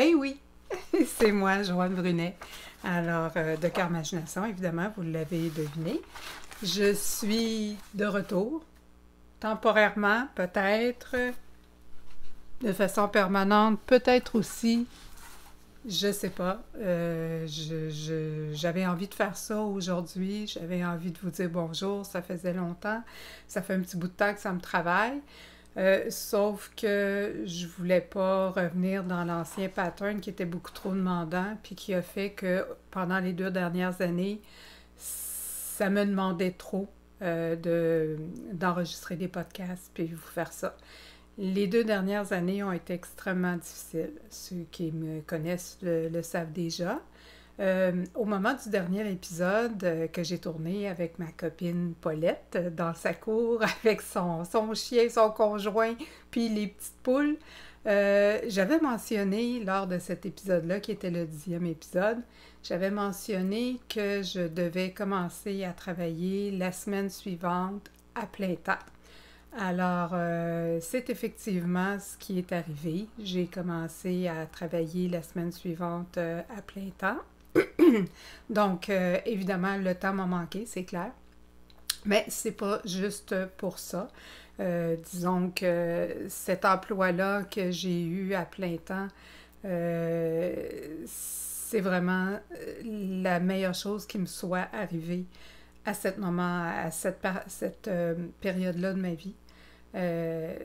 Ben oui, c'est moi, Joanne Brunet. Alors, de Cœur Imagination, évidemment, vous l'avez deviné. Je suis de retour, temporairement, peut-être, de façon permanente, peut-être aussi, je sais pas. J'avais envie de faire ça aujourd'hui, j'avais envie de vous dire bonjour, ça faisait longtemps, ça fait un petit bout de temps que ça me travaille. Sauf que je voulais pas revenir dans l'ancien pattern qui était beaucoup trop demandant, puis qui a fait que pendant les 2 dernières années, ça me demandait trop d'enregistrer des podcasts puis vous faire ça. Les 2 dernières années ont été extrêmement difficiles. Ceux qui me connaissent le savent déjà. Au moment du dernier épisode que j'ai tourné avec ma copine Paulette dans sa cour avec son chien, son conjoint, puis les petites poules, j'avais mentionné lors de cet épisode-là, qui était le 10e épisode, j'avais mentionné que je devais commencer à travailler la semaine suivante à plein temps. Alors, c'est effectivement ce qui est arrivé. J'ai commencé à travailler la semaine suivante à plein temps. Donc, évidemment, le temps m'a manqué, c'est clair. Mais c'est pas juste pour ça. Disons que cet emploi-là que j'ai eu à plein temps, c'est vraiment la meilleure chose qui me soit arrivée à cet moment, à cette période-là de ma vie. Euh,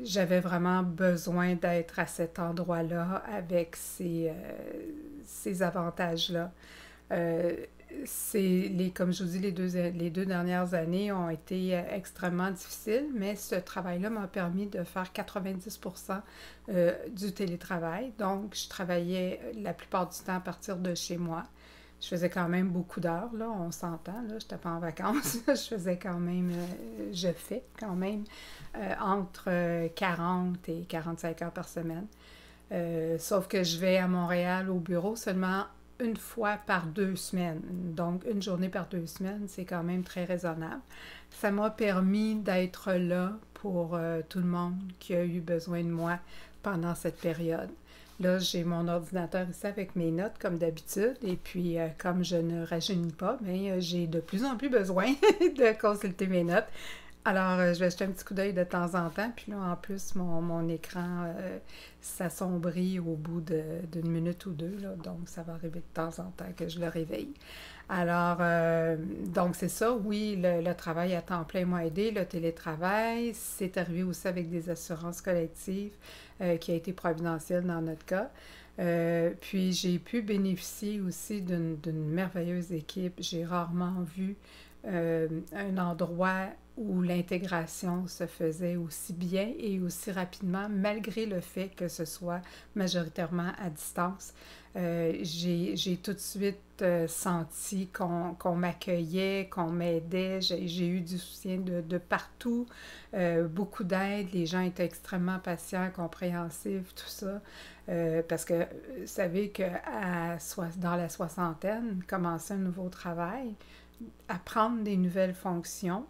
J'avais vraiment besoin d'être à cet endroit-là avec ces avantages-là. Euh, comme je vous dis, les deux dernières années ont été extrêmement difficiles, mais ce travail-là m'a permis de faire 90% du télétravail. Donc, je travaillais la plupart du temps à partir de chez moi. Je faisais quand même beaucoup d'heures, là, on s'entend, là, je n'étais pas en vacances, je faisais quand même, je fais quand même entre 40 et 45 heures par semaine. Sauf que je vais à Montréal au bureau seulement une fois par 2 semaines. Donc, une journée par 2 semaines, c'est quand même très raisonnable. Ça m'a permis d'être là pour tout le monde qui a eu besoin de moi pendant cette période. Là, j'ai mon ordinateur ici avec mes notes, comme d'habitude, et puis comme je ne rajeunis pas, mais j'ai de plus en plus besoin de consulter mes notes. Alors, je vais jeter un petit coup d'œil de temps en temps, puis là, en plus, mon écran s'assombrit au bout d'une minute ou deux, là, donc ça va arriver de temps en temps que je le réveille. Alors, donc c'est ça, oui, le travail à temps plein m'a aidé, le télétravail, c'est arrivé aussi avec des assurances collectives qui a été providentielle dans notre cas. Puis j'ai pu bénéficier aussi d'une merveilleuse équipe. J'ai rarement vu un endroit où l'intégration se faisait aussi bien et aussi rapidement, malgré le fait que ce soit majoritairement à distance. J'ai tout de suite senti qu'on m'accueillait, qu'on m'aidait. J'ai eu du soutien de partout, beaucoup d'aide. Les gens étaient extrêmement patients, compréhensifs, tout ça. Parce que vous savez que dans la soixantaine, commencer un nouveau travail, apprendre des nouvelles fonctions,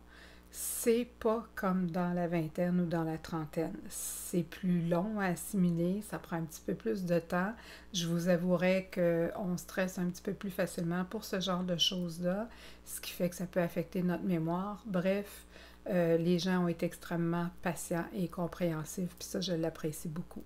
c'est pas comme dans la vingtaine ou dans la trentaine. C'est plus long à assimiler, ça prend un petit peu plus de temps. Je vous avouerai qu'on stresse un petit peu plus facilement pour ce genre de choses-là, ce qui fait que ça peut affecter notre mémoire. Bref, les gens ont été extrêmement patients et compréhensifs, puis ça, je l'apprécie beaucoup.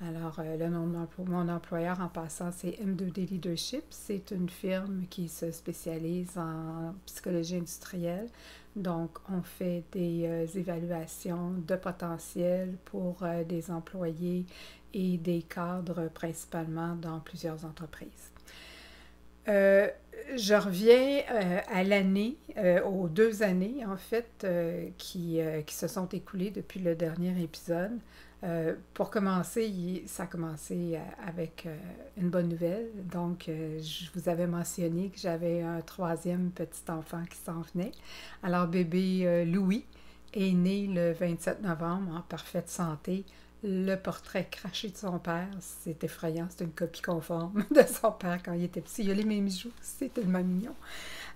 Alors, le nom de mon employeur, en passant, c'est M2D Leadership. C'est une firme qui se spécialise en psychologie industrielle. Donc, on fait des évaluations de potentiel pour des employés et des cadres principalement dans plusieurs entreprises. Euh, je reviens à l'année, aux 2 années en fait, qui se sont écoulées depuis le dernier épisode. Pour commencer, ça a commencé avec une bonne nouvelle. Donc, je vous avais mentionné que j'avais un troisième petit enfant qui s'en venait. Alors, bébé Louis est né le 27 novembre en parfaite santé. Le portrait craché de son père, c'est effrayant, c'est une copie conforme de son père quand il était petit. Il a les mêmes joues, c'est tellement mignon.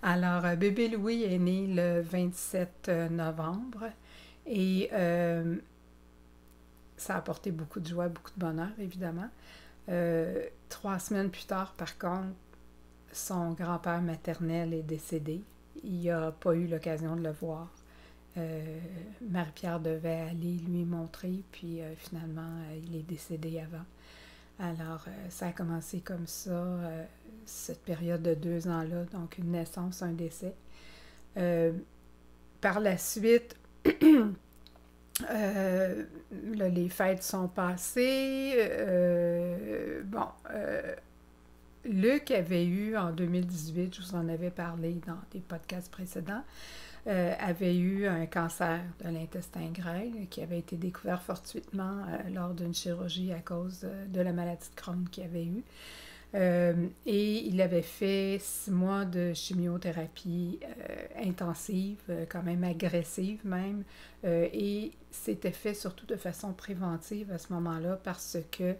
Alors, bébé Louis est né le 27 novembre et ça a apporté beaucoup de joie, beaucoup de bonheur, évidemment. 3 semaines plus tard, par contre, son grand-père maternel est décédé. Il n'a pas eu l'occasion de le voir. Marie-Pierre devait aller lui montrer, puis finalement, il est décédé avant. Alors, ça a commencé comme ça, cette période de 2 ans-là, donc une naissance, un décès. Par la suite, là, les fêtes sont passées. Luc avait eu en 2018, je vous en avais parlé dans des podcasts précédents, avait eu un cancer de l'intestin grêle qui avait été découvert fortuitement lors d'une chirurgie à cause de la maladie de Crohn qu'il avait eue. Et il avait fait 6 mois de chimiothérapie intensive, quand même agressive même, et c'était fait surtout de façon préventive à ce moment-là parce que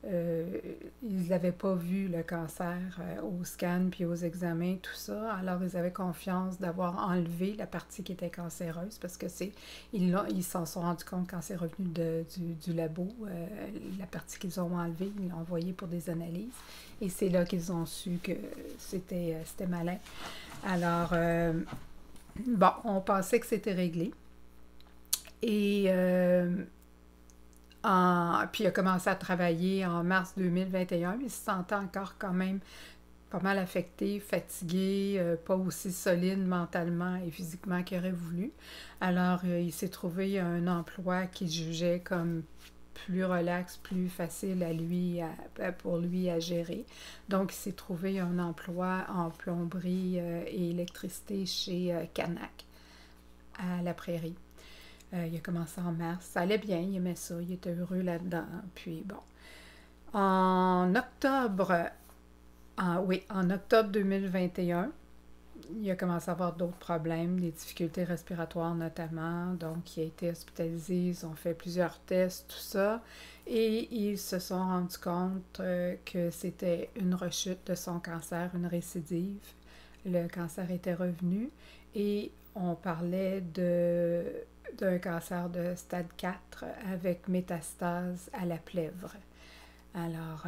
ils n'avaient pas vu le cancer au scan puis aux examens, tout ça. Alors, ils avaient confiance d'avoir enlevé la partie qui était cancéreuse parce que ils s'en sont rendus compte quand c'est revenu du labo. La partie qu'ils ont enlevée, ils l'ont envoyée pour des analyses. Et c'est là qu'ils ont su que c'était malin. Alors, on pensait que c'était réglé. Et puis il a commencé à travailler en mars 2021, mais il se sentait encore quand même pas mal affecté, fatigué, pas aussi solide mentalement et physiquement qu'il aurait voulu. Alors, il s'est trouvé un emploi qu'il jugeait comme plus relax, plus facile pour lui à gérer. Donc, il s'est trouvé un emploi en plomberie et électricité chez Canac, à la Prairie. Il a commencé en mars. Ça allait bien, il aimait ça, il était heureux là-dedans. Puis bon. En octobre 2021, il a commencé à avoir d'autres problèmes, des difficultés respiratoires notamment. Donc, il a été hospitalisé, ils ont fait plusieurs tests, tout ça. Et ils se sont rendus compte que c'était une rechute de son cancer, une récidive. Le cancer était revenu et on parlait d'un cancer de stade 4 avec métastase à la plèvre. Alors,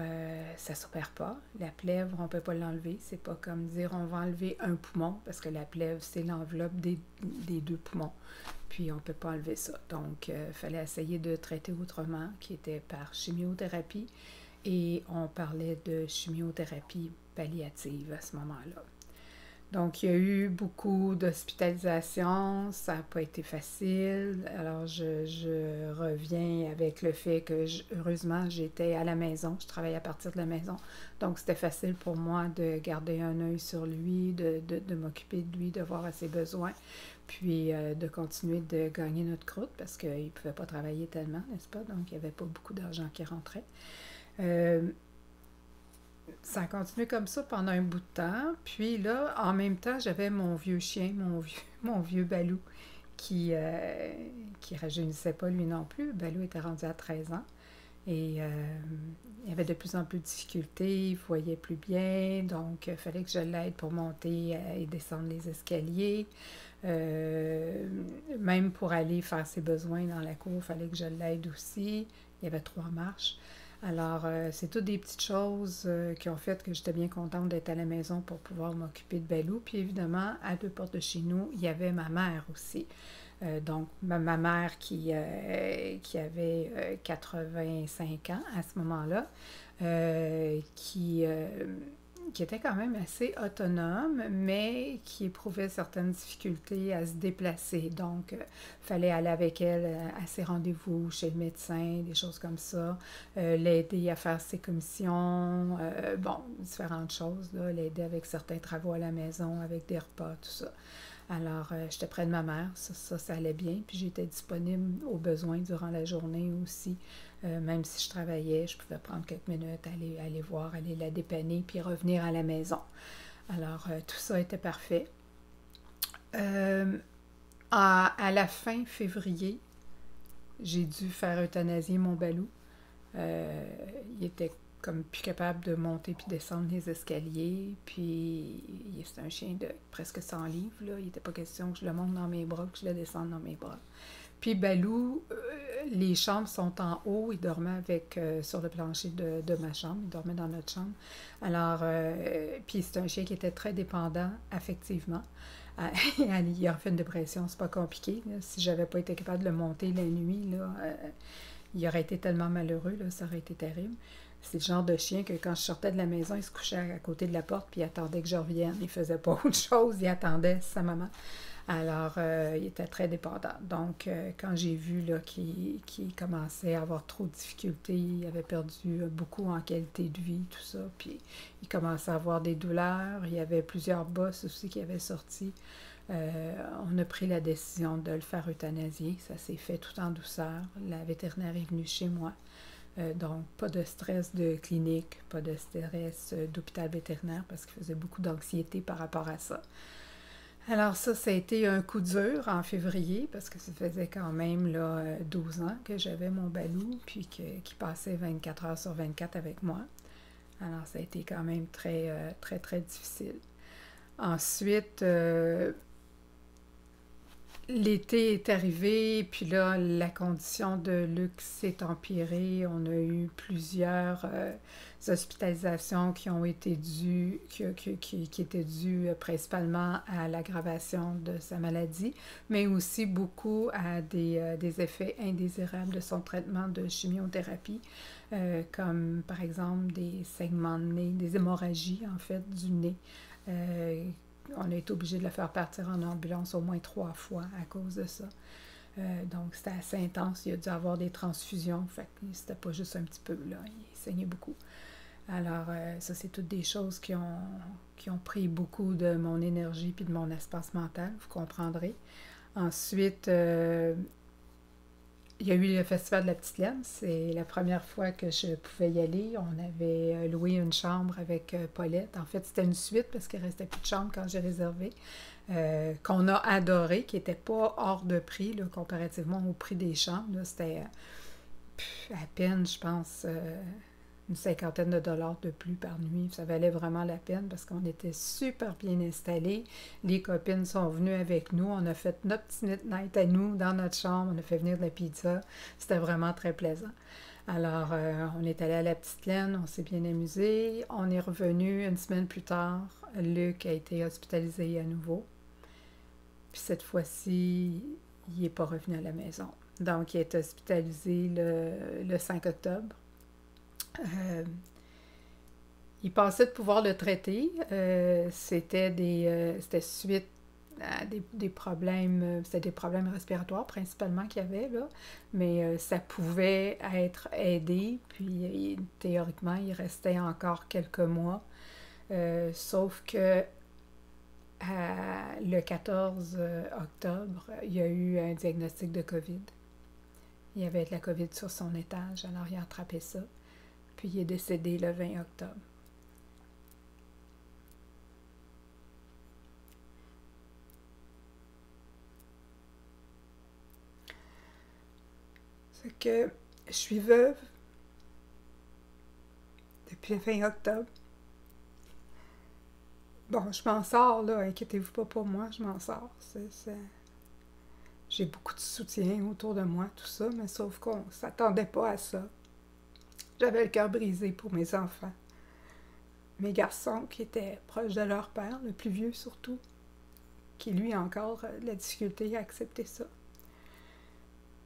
ça ne s'opère pas. La plèvre, on ne peut pas l'enlever. C'est pas comme dire on va enlever un poumon, parce que la plèvre, c'est l'enveloppe des 2 poumons. Puis, on ne peut pas enlever ça. Donc, il fallait essayer de traiter autrement, qui était par chimiothérapie. Et on parlait de chimiothérapie palliative à ce moment-là. Donc, il y a eu beaucoup d'hospitalisations, ça n'a pas été facile. Alors, je reviens avec le fait que, heureusement, j'étais à la maison, je travaillais à partir de la maison. Donc, c'était facile pour moi de garder un œil sur lui, de m'occuper de lui, de voir à ses besoins, puis de continuer de gagner notre croûte parce qu'il ne pouvait pas travailler tellement, n'est-ce pas? Donc, il n'y avait pas beaucoup d'argent qui rentrait. Ça a continué comme ça pendant un bout de temps. Puis là, en même temps, j'avais mon vieux chien, mon vieux Balou, qui rajeunissait pas lui non plus. Balou était rendu à 13 ans. Et il avait de plus en plus de difficultés, il voyait plus bien, donc il fallait que je l'aide pour monter et descendre les escaliers. Même pour aller faire ses besoins dans la cour, il fallait que je l'aide aussi. Il y avait 3 marches. Alors, c'est toutes des petites choses qui ont fait que j'étais bien contente d'être à la maison pour pouvoir m'occuper de Balou. Puis évidemment, à 2 portes de chez nous, il y avait ma mère aussi. Donc, ma mère qui avait 85 ans à ce moment-là, qui était quand même assez autonome, mais qui éprouvait certaines difficultés à se déplacer. Donc, il fallait aller avec elle à ses rendez-vous chez le médecin, des choses comme ça, l'aider à faire ses commissions, différentes choses, là, l'aider avec certains travaux à la maison, avec des repas, tout ça. Alors, j'étais près de ma mère, ça allait bien, puis j'étais disponible aux besoins durant la journée aussi. Même si je travaillais, je pouvais prendre quelques minutes, aller voir, aller la dépanner, puis revenir à la maison. Alors, tout ça était parfait. À la fin février, j'ai dû faire euthanasier mon Balou. Il était comme plus capable de monter puis descendre les escaliers. Puis, c'est un chien de presque 100 livres. Là. Il n'était pas question que je le monte dans mes bras, que je le descende dans mes bras. Puis Balou, les chambres sont en haut. Il dormait sur le plancher de ma chambre. Il dormait dans notre chambre. Alors, puis c'est un chien qui était très dépendant affectivement. Il a fait une dépression, c'est pas compliqué. Là. Si j'avais pas été capable de le monter la nuit, là, il aurait été tellement malheureux, là, ça aurait été terrible. C'est le genre de chien que quand je sortais de la maison, il se couchait à côté de la porte puis il attendait que je revienne. Il faisait pas autre chose, il attendait sa maman. Alors, il était très dépendant. Donc, quand j'ai vu là, qu'il commençait à avoir trop de difficultés, il avait perdu beaucoup en qualité de vie, tout ça, puis il commençait à avoir des douleurs, il y avait plusieurs bosses aussi qui avaient sorti. On a pris la décision de le faire euthanasier. Ça s'est fait tout en douceur. La vétérinaire est venue chez moi. Donc, pas de stress de clinique, pas de stress d'hôpital vétérinaire parce qu'il faisait beaucoup d'anxiété par rapport à ça. Alors ça a été un coup dur en février parce que ça faisait quand même là, 12 ans que j'avais mon Balou puis qui passait 24 heures sur 24 avec moi. Alors ça a été quand même très, très, très difficile. Ensuite, l'été est arrivé, puis là, la condition de Luc s'est empirée. On a eu plusieurs hospitalisations qui ont été dues, qui étaient dues principalement à l'aggravation de sa maladie, mais aussi beaucoup à des effets indésirables de son traitement de chimiothérapie, comme par exemple des saignements de nez, des hémorragies en fait du nez. On a été obligé de le faire partir en ambulance au moins 3 fois à cause de ça. Donc, c'était assez intense. Il a dû avoir des transfusions. Fait que c'était pas juste un petit peu, là. Il saignait beaucoup. Alors, ça, c'est toutes des choses qui ont pris beaucoup de mon énergie puis de mon espace mental, vous comprendrez. Ensuite, il y a eu le Festival de la Petite Laine. C'est la première fois que je pouvais y aller. On avait loué une chambre avec Paulette. En fait, c'était une suite parce qu'il ne restait plus de chambre quand j'ai réservé. Qu'on a adoré, qui n'était pas hors de prix là, comparativement au prix des chambres. C'était à peine, je pense, une cinquantaine de dollars de plus par nuit. Ça valait vraiment la peine parce qu'on était super bien installés. Les copines sont venues avec nous. On a fait notre petit night à nous dans notre chambre. On a fait venir de la pizza. C'était vraiment très plaisant. Alors, on est allé à la Petite Laine. On s'est bien amusé. On est revenu une semaine plus tard. Luc a été hospitalisé à nouveau. Puis cette fois-ci, il n'est pas revenu à la maison. Donc, il est hospitalisé le 5 octobre. Il pensait de pouvoir le traiter. C'était suite à des problèmes, c'était des problèmes respiratoires principalement qu'il y avait, là, mais ça pouvait être aidé, puis théoriquement, il restait encore quelques mois, sauf que le 14 octobre, il y a eu un diagnostic de COVID. Il y avait de la COVID sur son étage, alors il a attrapé ça. Puis il est décédé le 20 octobre. C'est que je suis veuve depuis le 20 octobre. Bon, je m'en sors, là, inquiétez-vous pas pour moi, je m'en sors. J'ai beaucoup de soutien autour de moi, tout ça, mais sauf qu'on ne s'attendait pas à ça. J'avais le cœur brisé pour mes enfants. Mes garçons qui étaient proches de leur père, le plus vieux surtout, qui lui a encore de la difficulté à accepter ça.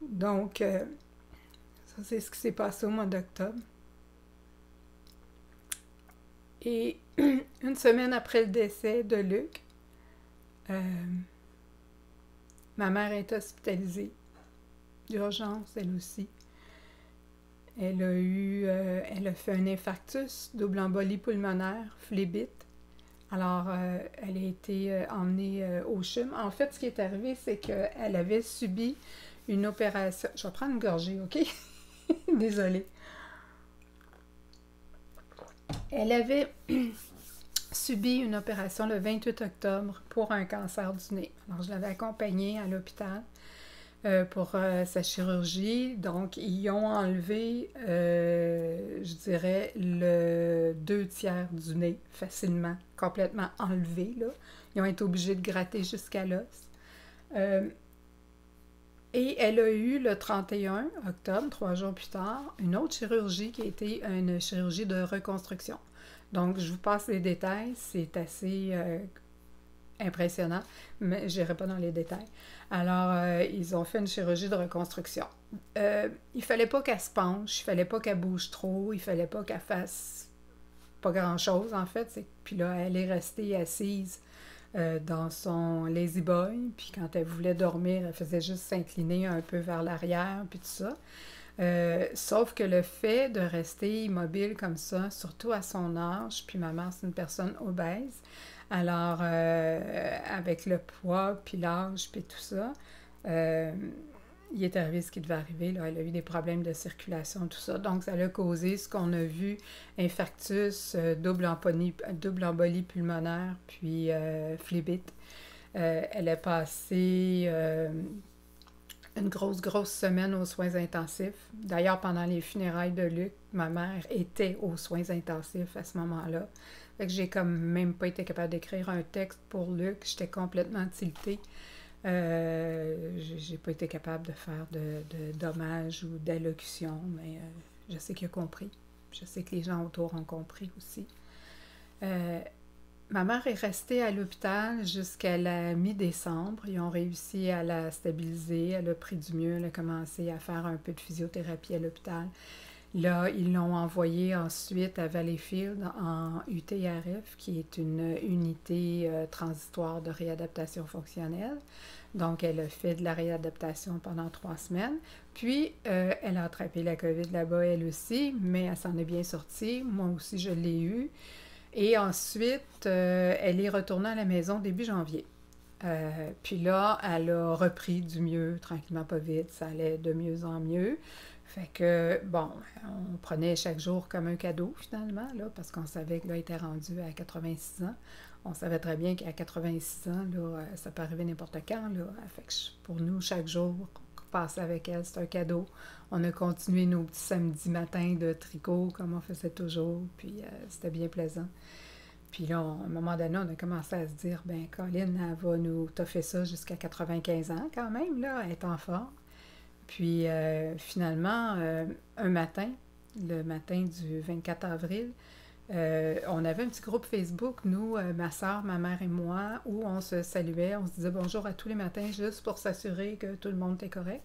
Donc, ça c'est ce qui s'est passé au mois d'octobre. Et une semaine après le décès de Luc, ma mère est hospitalisée d'urgence, elle aussi. Elle a fait un infarctus, double embolie pulmonaire, phlébite. Alors, elle a été emmenée au CHUM. En fait, ce qui est arrivé, c'est qu'elle avait subi une opération. Je vais prendre une gorgée, OK? Désolée. Elle avait subi une opération le 28 octobre pour un cancer du nez. Alors, je l'avais accompagnée à l'hôpital pour sa chirurgie. Donc, ils ont enlevé, je dirais, le 2/3 du nez facilement, complètement enlevé, là. Ils ont été obligés de gratter jusqu'à l'os. Et elle a eu le 31 octobre, 3 jours plus tard, une autre chirurgie qui a été une chirurgie de reconstruction. Donc, je vous passe les détails, c'est assez impressionnant, mais je n'irai pas dans les détails. Alors, ils ont fait une chirurgie de reconstruction. Il fallait pas qu'elle se penche, il fallait pas qu'elle bouge trop, il fallait pas qu'elle fasse pas grand-chose, en fait. Puis là, elle est restée assise dans son lazy boy, puis quand elle voulait dormir, elle faisait juste s'incliner un peu vers l'arrière, puis tout ça. Sauf que le fait de rester immobile comme ça, surtout à son âge, puis ma mère c'est une personne obèse, alors avec le poids, puis l'âge, puis tout ça, euh, il est arrivé ce qui devait arriver, là. Elle a eu des problèmes de circulation, tout ça. Donc ça a causé ce qu'on a vu, infarctus, double embolie pulmonaire, puis phlébite. Elle a passé une grosse semaine aux soins intensifs. D'ailleurs, pendant les funérailles de Luc, ma mère était aux soins intensifs à ce moment-là. Fait que j'ai comme même pas été capable d'écrire un texte pour Luc. J'étais complètement tiltée. J'ai pas été capable de faire d'hommage ou d'allocution, mais je sais qu'il a compris. Je sais que les gens autour ont compris aussi. Ma mère est restée à l'hôpital jusqu'à la mi-décembre. Ils ont réussi à la stabiliser. Elle a pris du mieux. Elle a commencé à faire un peu de physiothérapie à l'hôpital. Là, ils l'ont envoyée ensuite à Valleyfield en UTRF, qui est une unité transitoire de réadaptation fonctionnelle. Donc, elle a fait de la réadaptation pendant 3 semaines. Puis, elle a attrapé la COVID là-bas, elle aussi, mais elle s'en est bien sortie. Moi aussi, je l'ai eue. Et ensuite, elle est retournée à la maison début janvier. Puis là, elle a repris du mieux, tranquillement, pas vite. Ça allait de mieux en mieux. Fait que, bon, on prenait chaque jour comme un cadeau, finalement, là, parce qu'on savait que là, elle était rendue à 86 ans. On savait très bien qu'à 86 ans, là, ça peut arriver n'importe quand, là. Fait que pour nous, chaque jour, passer avec elle, c'est un cadeau. On a continué nos petits samedis matins de tricot, comme on faisait toujours, puis c'était bien plaisant. Puis là, à un moment donné, on a commencé à se dire, ben Colin, elle va nous toffer ça jusqu'à 95 ans quand même, là, elle est en forme. Puis finalement, un matin, le matin du 24 avril, on avait un petit groupe Facebook, nous, ma soeur, ma mère et moi, où on se saluait, on se disait bonjour à tous les matins juste pour s'assurer que tout le monde était correct.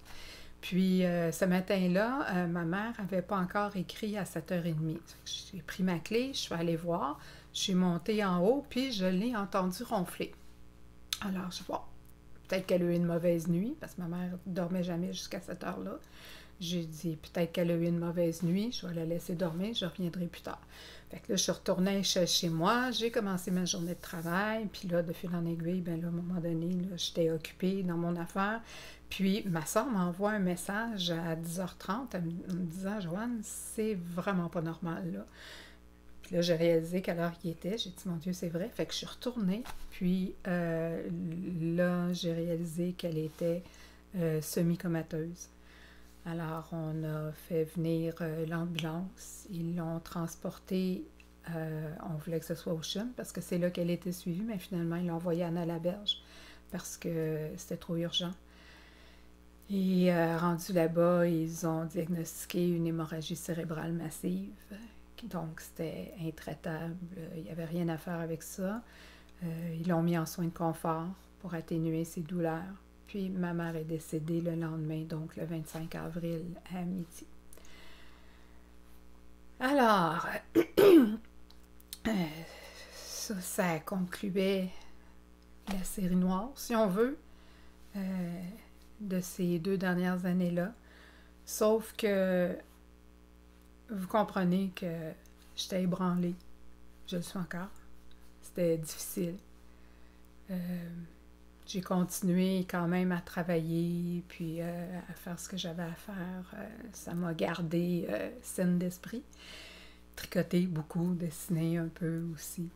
Puis ce matin-là, ma mère n'avait pas encore écrit à 7h30. J'ai pris ma clé, je suis allée voir, je suis montée en haut, puis je l'ai entendu ronfler. Alors, je vois, peut-être qu'elle a eu une mauvaise nuit, parce que ma mère ne dormait jamais jusqu'à cette heure-là. J'ai dit, peut-être qu'elle a eu une mauvaise nuit, je vais la laisser dormir, je reviendrai plus tard. Fait que là, je suis retournée chez moi, j'ai commencé ma journée de travail, puis là, de fil en aiguille, ben là, à un moment donné, là, j'étais occupée dans mon affaire. Puis ma soeur m'envoie un message à 10h30 en me disant, Joanne, c'est vraiment pas normal, là. Puis là, j'ai réalisé quelle heure il était. J'ai dit, mon Dieu, c'est vrai. Fait que je suis retournée. Puis là, j'ai réalisé qu'elle était semi-comateuse. Alors, on a fait venir l'ambulance. Ils l'ont transportée. On voulait que ce soit au CHUM parce que c'est là qu'elle était suivie, mais finalement, ils l'ont envoyée à Anna-Laberge parce que c'était trop urgent. Et rendu là-bas, ils ont diagnostiqué une hémorragie cérébrale massive. Donc, c'était intraitable. Il n'y avait rien à faire avec ça. Ils l'ont mis en soins de confort pour atténuer ses douleurs. Puis, ma mère est décédée le lendemain, donc le 25 avril à midi. Alors, ça concluait la série noire, si on veut, de ces 2 dernières années-là. Sauf que vous comprenez que j'étais ébranlée. Je le suis encore. C'était difficile. J'ai continué quand même à travailler, puis à faire ce que j'avais à faire. Ça m'a gardé saine d'esprit. Tricoter beaucoup, dessiner un peu aussi.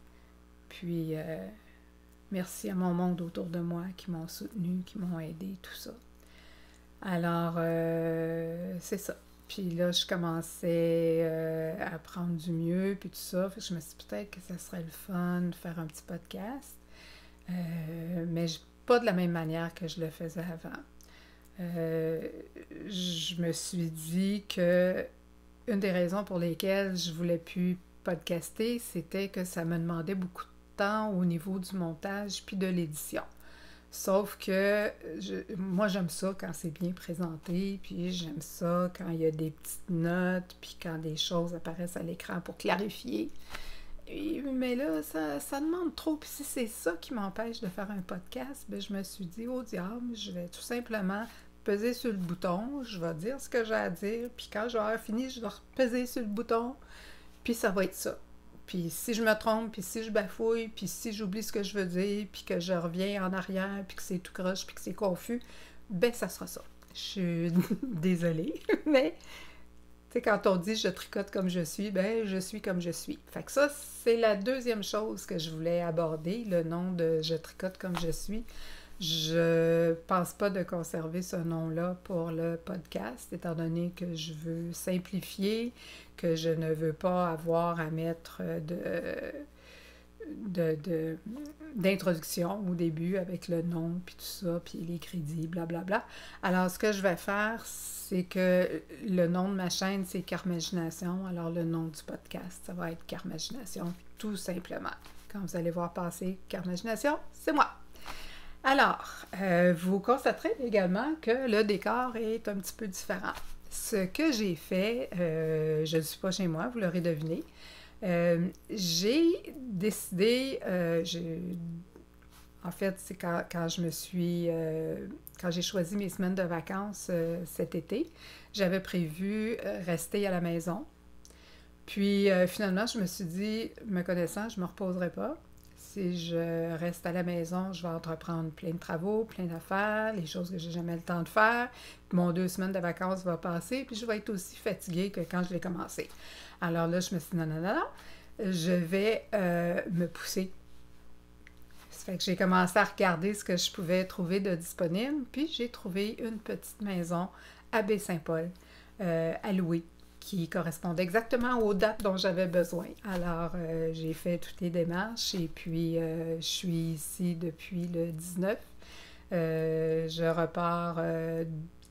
Puis merci à mon monde autour de moi qui m'ont soutenu, qui m'ont aidé, tout ça. Alors, c'est ça. Puis là, je commençais à prendre du mieux, puis tout ça. Fait que je me suis dit peut-être que ça serait le fun de faire un petit podcast. Mais pas de la même manière que je le faisais avant. Euh, je me suis dit que une des raisons pour lesquelles je voulais plus podcaster, c'était que ça me demandait beaucoup de temps au niveau du montage puis de l'édition. Sauf que moi, j'aime ça quand c'est bien présenté, puis j'aime ça quand il y a des petites notes, puis quand des choses apparaissent à l'écran pour clarifier. Mais là, ça demande trop. Puis si c'est ça qui m'empêche de faire un podcast, ben je me suis dit, au diable, je vais tout simplement peser sur le bouton, je vais dire ce que j'ai à dire, puis quand je vais avoir fini, je vais peser sur le bouton, puis ça va être ça. Puis si je me trompe, puis si je bafouille, puis si j'oublie ce que je veux dire, puis que je reviens en arrière, puis que c'est tout croche, puis que c'est confus, ben ça sera ça. Je suis désolée, mais tu sais, quand on dit je tricote comme je suis, ben je suis comme je suis. Fait que ça, c'est la deuxième chose que je voulais aborder, le nom de je tricote comme je suis. Je pense pas de conserver ce nom-là pour le podcast, étant donné que je veux simplifier, que je ne veux pas avoir à mettre d'introduction au début avec le nom, puis tout ça, puis les crédits, blablabla. Alors, ce que je vais faire, c'est que le nom de ma chaîne, c'est Carmagination. Alors, le nom du podcast, ça va être Carmagination, tout simplement. Quand vous allez voir passer Carmagination, c'est moi. Alors, vous constaterez également que le décor est un petit peu différent. Ce que j'ai fait, je ne suis pas chez moi, vous l'aurez deviné. J'ai décidé, en fait, c'est quand je me suis, quand j'ai choisi mes semaines de vacances cet été, j'avais prévu rester à la maison. Puis finalement, je me suis dit, me connaissant, je ne me reposerai pas. Si je reste à la maison, je vais entreprendre plein de travaux, plein d'affaires, les choses que j'ai jamais le temps de faire. Mon 2 semaines de vacances va passer, puis je vais être aussi fatiguée que quand je l'ai commencé. Alors là, je me suis dit, non, non, non, non, je vais me pousser. Ça fait que j'ai commencé à regarder ce que je pouvais trouver de disponible, puis j'ai trouvé une petite maison à Baie-Saint-Paul, à louer, qui correspondait exactement aux dates dont j'avais besoin. Alors, j'ai fait toutes les démarches et puis je suis ici depuis le 19. Je repars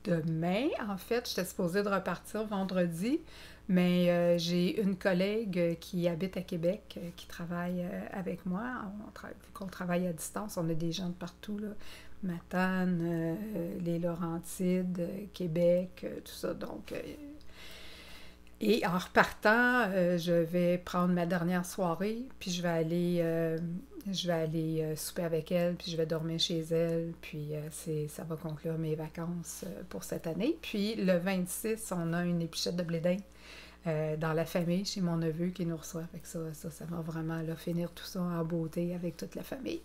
demain. En fait, j'étais supposée de repartir vendredi, mais j'ai une collègue qui habite à Québec qui travaille avec moi. On travaille à distance, on a des gens de partout, là. Matane, les Laurentides, Québec, tout ça. Donc, et en repartant, je vais prendre ma dernière soirée, puis je vais aller souper avec elle, puis je vais dormir chez elle, puis ça va conclure mes vacances pour cette année. Puis le 26, on a une épichette de blé d'Inde dans la famille, chez mon neveu qui nous reçoit. Fait que ça va vraiment là, finir tout ça en beauté avec toute la famille.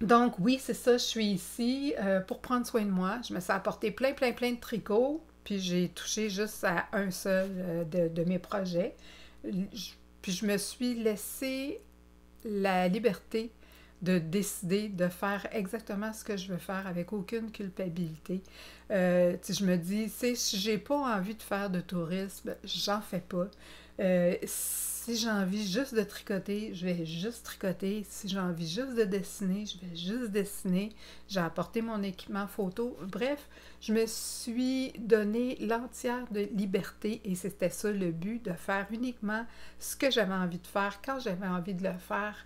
Donc oui, c'est ça, je suis ici pour prendre soin de moi. Je me suis apporté plein de tricots, puis j'ai touché juste à un seul de mes projets. Puis je me suis laissé la liberté de décider de faire exactement ce que je veux faire avec aucune culpabilité. Je me dis, si j'ai pas envie de faire de tourisme, j'en fais pas. Si j'ai envie juste de tricoter, je vais juste tricoter. Si j'ai envie juste de dessiner, je vais juste dessiner. J'ai apporté mon équipement photo. Bref, je me suis donné l'entière de liberté et c'était ça le but, de faire uniquement ce que j'avais envie de faire, quand j'avais envie de le faire,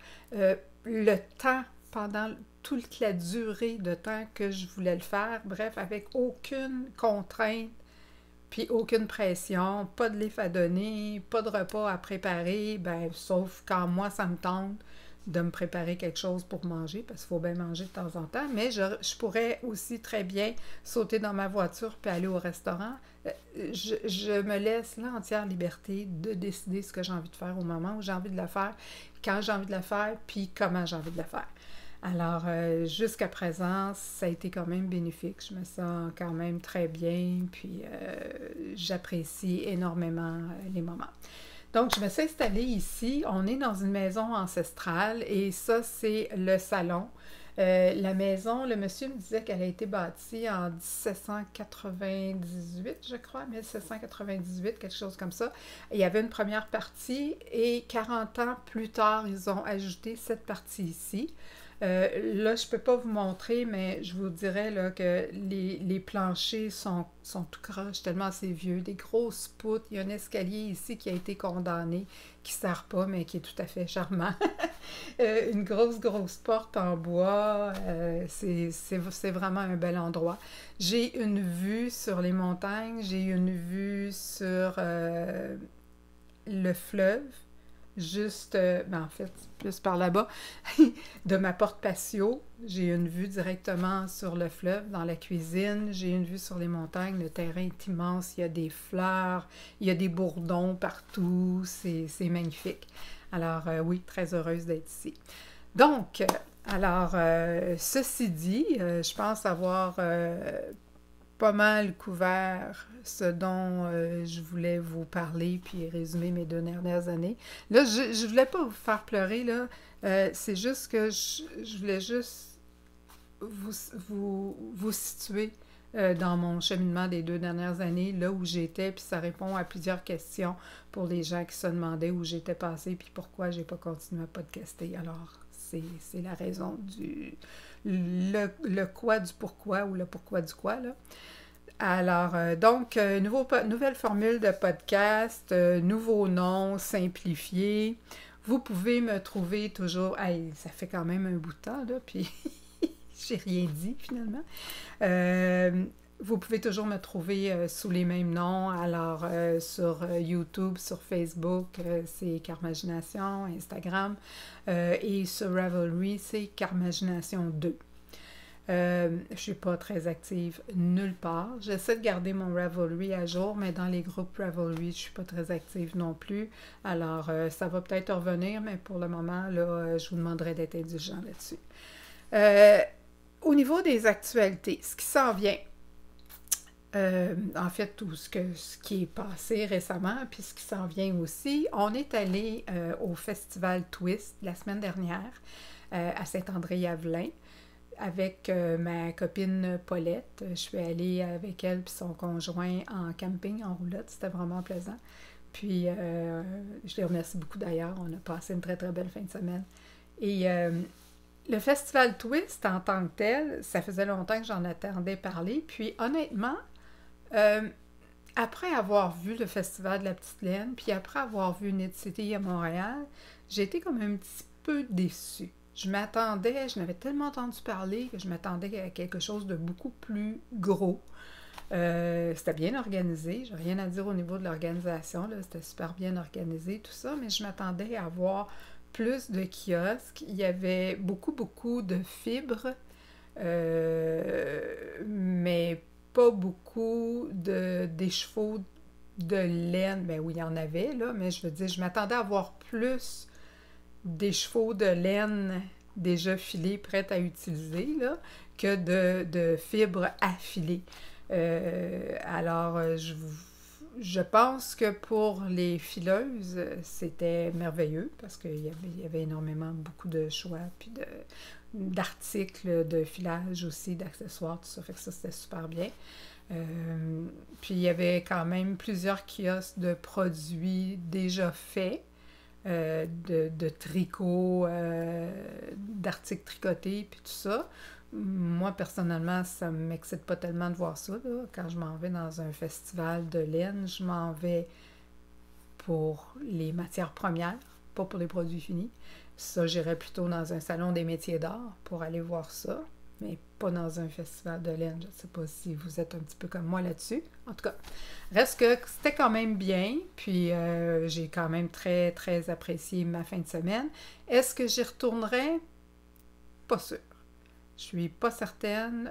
le temps, pendant toute la durée de temps que je voulais le faire. Bref, avec aucune contrainte puis aucune pression, pas de livre à donner, pas de repas à préparer, ben, sauf quand moi ça me tente de me préparer quelque chose pour manger, parce qu'il faut bien manger de temps en temps, mais je pourrais aussi très bien sauter dans ma voiture puis aller au restaurant. Je me laisse l'entière liberté de décider ce que j'ai envie de faire au moment où j'ai envie de le faire, quand j'ai envie de le faire, puis comment j'ai envie de le faire. Alors, jusqu'à présent, ça a été quand même bénéfique. Je me sens quand même très bien, puis j'apprécie énormément les moments. Donc, je me suis installée ici. On est dans une maison ancestrale et ça, c'est le salon. La maison, le monsieur me disait qu'elle a été bâtie en 1798, je crois, 1798, quelque chose comme ça. Il y avait une première partie et 40 ans plus tard, ils ont ajouté cette partie ici. Là, je peux pas vous montrer, mais je vous dirais là, que les planchers sont tout croches, tellement c'est vieux. Des grosses poutres. Il y a un escalier ici qui a été condamné, qui ne sert pas, mais qui est tout à fait charmant. Une grosse porte en bois. C'est vraiment un bel endroit. J'ai une vue sur les montagnes. J'ai une vue sur le fleuve. Juste, ben en fait, plus par là-bas, de ma porte patio, j'ai une vue directement sur le fleuve, dans la cuisine, j'ai une vue sur les montagnes, le terrain est immense, il y a des fleurs, il y a des bourdons partout, c'est magnifique. Alors oui, très heureuse d'être ici. Donc, ceci dit, je pense avoir pas mal couvert ce dont je voulais vous parler puis résumer mes 2 dernières années. Là, je voulais pas vous faire pleurer, là. C'est juste que je voulais juste vous situer dans mon cheminement des 2 dernières années, là où j'étais, puis ça répond à plusieurs questions pour les gens qui se demandaient où j'étais passée puis pourquoi j'ai pas continué à podcaster. Alors, c'est la raison le quoi du pourquoi ou le pourquoi du quoi, là. Alors, donc, nouvelle formule de podcast, nouveau nom, simplifié. Vous pouvez me trouver toujours... Hey, ça fait quand même un bout de temps, là, puis j'ai rien dit, finalement. Vous pouvez toujours me trouver sous les mêmes noms. Alors, sur YouTube, sur Facebook, c'est Carmagination, Instagram. Et sur Ravelry, c'est Carmagination 2. Je ne suis pas très active nulle part. J'essaie de garder mon Ravelry à jour, mais dans les groupes Ravelry, je ne suis pas très active non plus. Alors, ça va peut-être revenir, mais pour le moment, là, je vous demanderai d'être indulgent là-dessus. Au niveau des actualités, ce qui s'en vient, en fait, tout ce qui est passé récemment, puis ce qui s'en vient aussi, on est allé au festival Twist la semaine dernière à Saint-André-Yavelin avec ma copine Paulette. Je suis allée avec elle puis son conjoint en camping, en roulotte. C'était vraiment plaisant. Puis, je les remercie beaucoup d'ailleurs. On a passé une très, très belle fin de semaine. Et le festival Twist, en tant que tel, ça faisait longtemps que j'en attendais parler. Puis, honnêtement, après avoir vu le festival de la Petite Laine, puis après avoir vu Knit City à Montréal, j'ai été comme un petit peu déçue. Je n'avais tellement entendu parler que je m'attendais à quelque chose de beaucoup plus gros. C'était bien organisé, j'ai rien à dire au niveau de l'organisation, là, c'était super bien organisé, tout ça, mais je m'attendais à avoir plus de kiosques. Il y avait beaucoup de fibres, mais pas beaucoup d'écheveaux de laine. Ben oui, il y en avait, là, mais je veux dire, je m'attendais à avoir plus d'écheveaux de laine déjà filés, prêtes à utiliser, là, que de fibres affilées. Alors, je pense que pour les fileuses, c'était merveilleux parce qu'il y avait énormément, beaucoup de choix, puis d'articles de filage aussi, d'accessoires, tout ça, fait que ça, c'était super bien. Puis il y avait quand même plusieurs kiosques de produits déjà faits, de tricot, d'articles tricotés, puis tout ça. Moi, personnellement, ça ne m'excite pas tellement de voir ça, là. Quand je m'en vais dans un festival de laine, je m'en vais pour les matières premières, pas pour les produits finis. Ça, j'irais plutôt dans un salon des métiers d'art pour aller voir ça, mais pas dans un festival de laine. Je ne sais pas si vous êtes un petit peu comme moi là-dessus. En tout cas, reste que c'était quand même bien, puis j'ai quand même très, très apprécié ma fin de semaine. Est-ce que j'y retournerai? Pas sûr. Je suis pas certaine.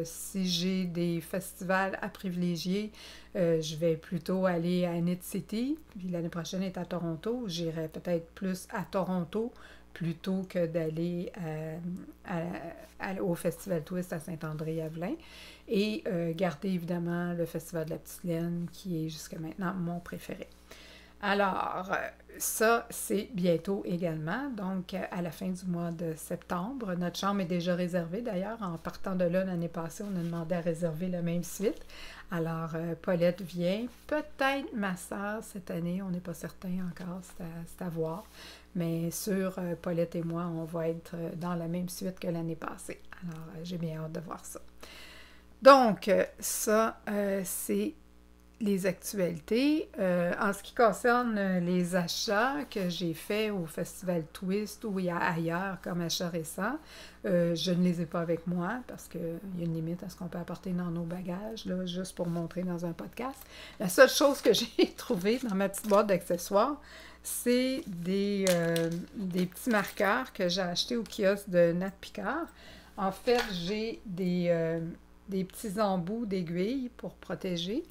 Si j'ai des festivals à privilégier, je vais plutôt aller à Knit City. Puis l'année prochaine est à Toronto. J'irai peut-être plus à Toronto plutôt que d'aller au Festival Twist à Saint-André-Yavelin. Et garder évidemment le Festival de la Petite Laine qui est jusqu'à maintenant mon préféré. Alors, ça, c'est bientôt également, donc à la fin du mois de septembre. Notre chambre est déjà réservée d'ailleurs. En partant de là, l'année passée, on a demandé à réserver la même suite. Alors, Paulette vient, peut-être ma sœur cette année, on n'est pas certain encore, c'est à voir. Mais sur Paulette et moi, on va être dans la même suite que l'année passée. Alors, j'ai bien hâte de voir ça. Donc, ça, c'est les actualités. En ce qui concerne les achats que j'ai faits au Festival Twist ou ailleurs comme achat récent, je ne les ai pas avec moi parce qu'il y a une limite à ce qu'on peut apporter dans nos bagages, là, juste pour montrer dans un podcast. La seule chose que j'ai trouvée dans ma petite boîte d'accessoires, c'est des petits marqueurs que j'ai achetés au kiosque de Nat Picard. En fait, j'ai des petits embouts d'aiguilles pour protéger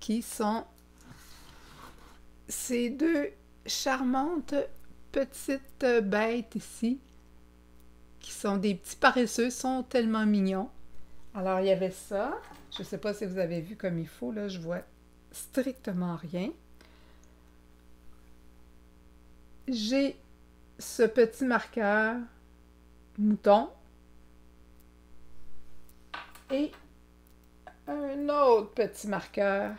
qui sont ces deux charmantes petites bêtes ici, qui sont des petits paresseux, sont tellement mignons. Alors, il y avait ça. Je ne sais pas si vous avez vu comme il faut, là, je vois strictement rien. J'ai ce petit marqueur mouton et un autre petit marqueur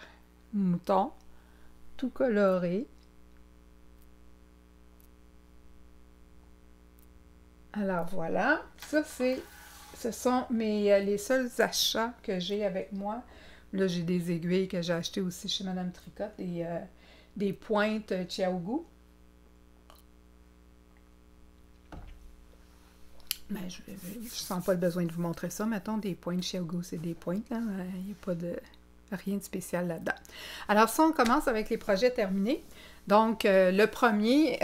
mouton, tout coloré. Alors voilà, ça ce sont les seuls achats que j'ai avec moi. Là, j'ai des aiguilles que j'ai achetées aussi chez Madame Tricotte et des pointes Chiaogu. Ben, je sens pas le besoin de vous montrer ça. Mettons, des pointes Chiaogu, c'est des pointes, hein? Il n'y a pas de rien de spécial là-dedans. Alors, ça, on commence avec les projets terminés. Donc, le premier,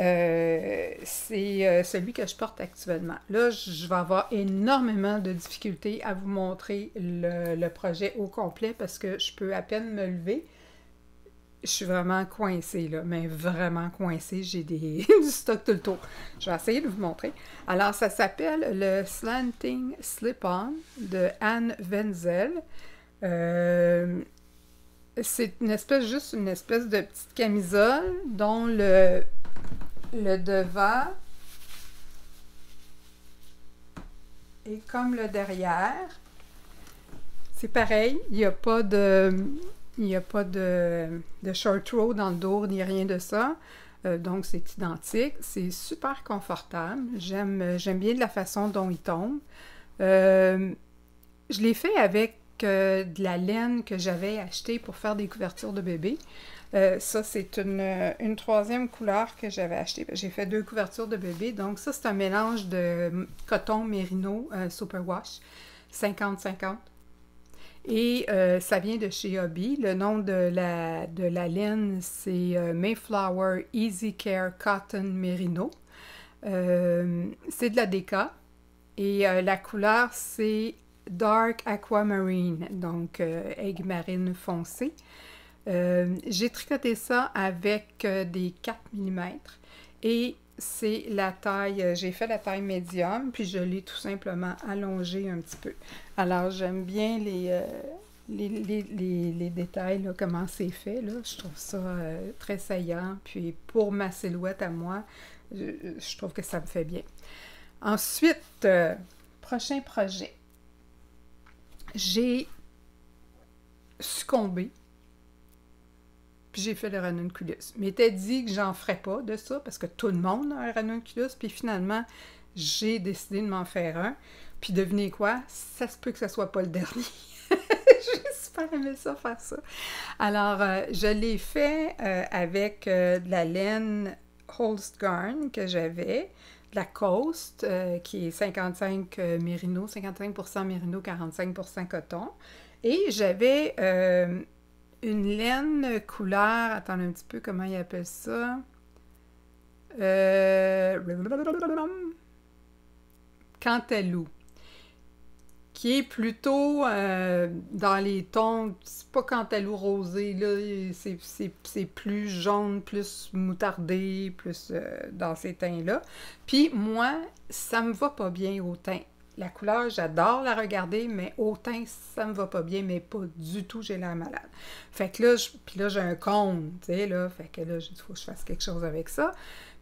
c'est celui que je porte actuellement. Là, je vais avoir énormément de difficultés à vous montrer le projet au complet parce que je peux à peine me lever. Je suis vraiment coincée, là, mais vraiment coincée. J'ai du stock tout le tour. Je vais essayer de vous montrer. Alors, ça s'appelle le Slanting Slip-On de Anne Wenzel. C'est juste une espèce de petite camisole dont le devant est comme le derrière. C'est pareil, il n'y a pas de short row dans le dos, ni rien de ça. Donc, c'est identique. C'est super confortable. J'aime bien de la façon dont il tombe. Je l'ai fait avec de la laine que j'avais achetée pour faire des couvertures de bébé. Ça, c'est une troisième couleur que j'avais achetée. J'ai fait 2 couvertures de bébé. Donc, ça, c'est un mélange de coton Merino Superwash 50-50. Et ça vient de chez Hobby. Le nom de la laine, c'est Mayflower Easy Care Cotton Merino. C'est de la DK. Et la couleur, c'est Dark Aquamarine, donc aigue marine foncée. J'ai tricoté ça avec des 4 mm. Et c'est la taille, j'ai fait la taille médium, puis je l'ai tout simplement allongé un petit peu. Alors, j'aime bien les détails, là, comment c'est fait, là. Je trouve ça très saillant, puis pour ma silhouette à moi, je trouve que ça me fait bien. Ensuite, prochain projet. J'ai succombé. Puis j'ai fait le ranunculus. Mais t'as dit que j'en ferais pas de ça, parce que tout le monde a un ranunculus, puis finalement, j'ai décidé de m'en faire un. Puis devinez quoi? Ça se peut que ce soit pas le dernier. J'ai super aimé ça, faire ça. Alors, je l'ai fait avec de la laine Holstgarn que j'avais, de la Coast, qui est 55 mérino, 55% mérino, 45% coton. Et j'avais une laine couleur, attendez un petit peu, comment ils appellent ça? Cantalou, qui est plutôt dans les tons, c'est pas cantalou rosé, là, c'est plus jaune, plus moutardé, plus dans ces teints-là. Puis moi, ça me va pas bien au teint. la couleur, j'adore la regarder, mais au teint, ça me va pas bien, mais pas du tout, j'ai l'air malade. Fait que là, puis là, j'ai un cône, tu sais, là, fait que là, il faut que je fasse quelque chose avec ça.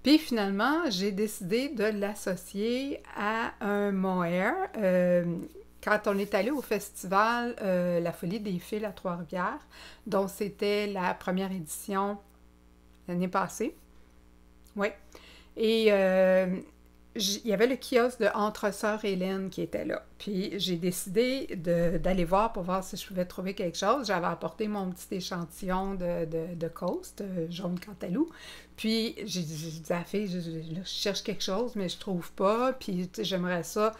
Puis finalement, j'ai décidé de l'associer à un mohair. Quand on est allé au festival La Folie des Fils à Trois-Rivières, dont c'était la première édition l'année passée. Oui. Et il y avait le kiosque de Entre Sœurs Hélène qui était là. Puis j'ai décidé d'aller voir pour voir si je pouvais trouver quelque chose. J'avais apporté mon petit échantillon de Coast, jaune cantalou. Puis j'ai dit à la fille, je cherche quelque chose, mais je trouve pas. Puis j'aimerais ça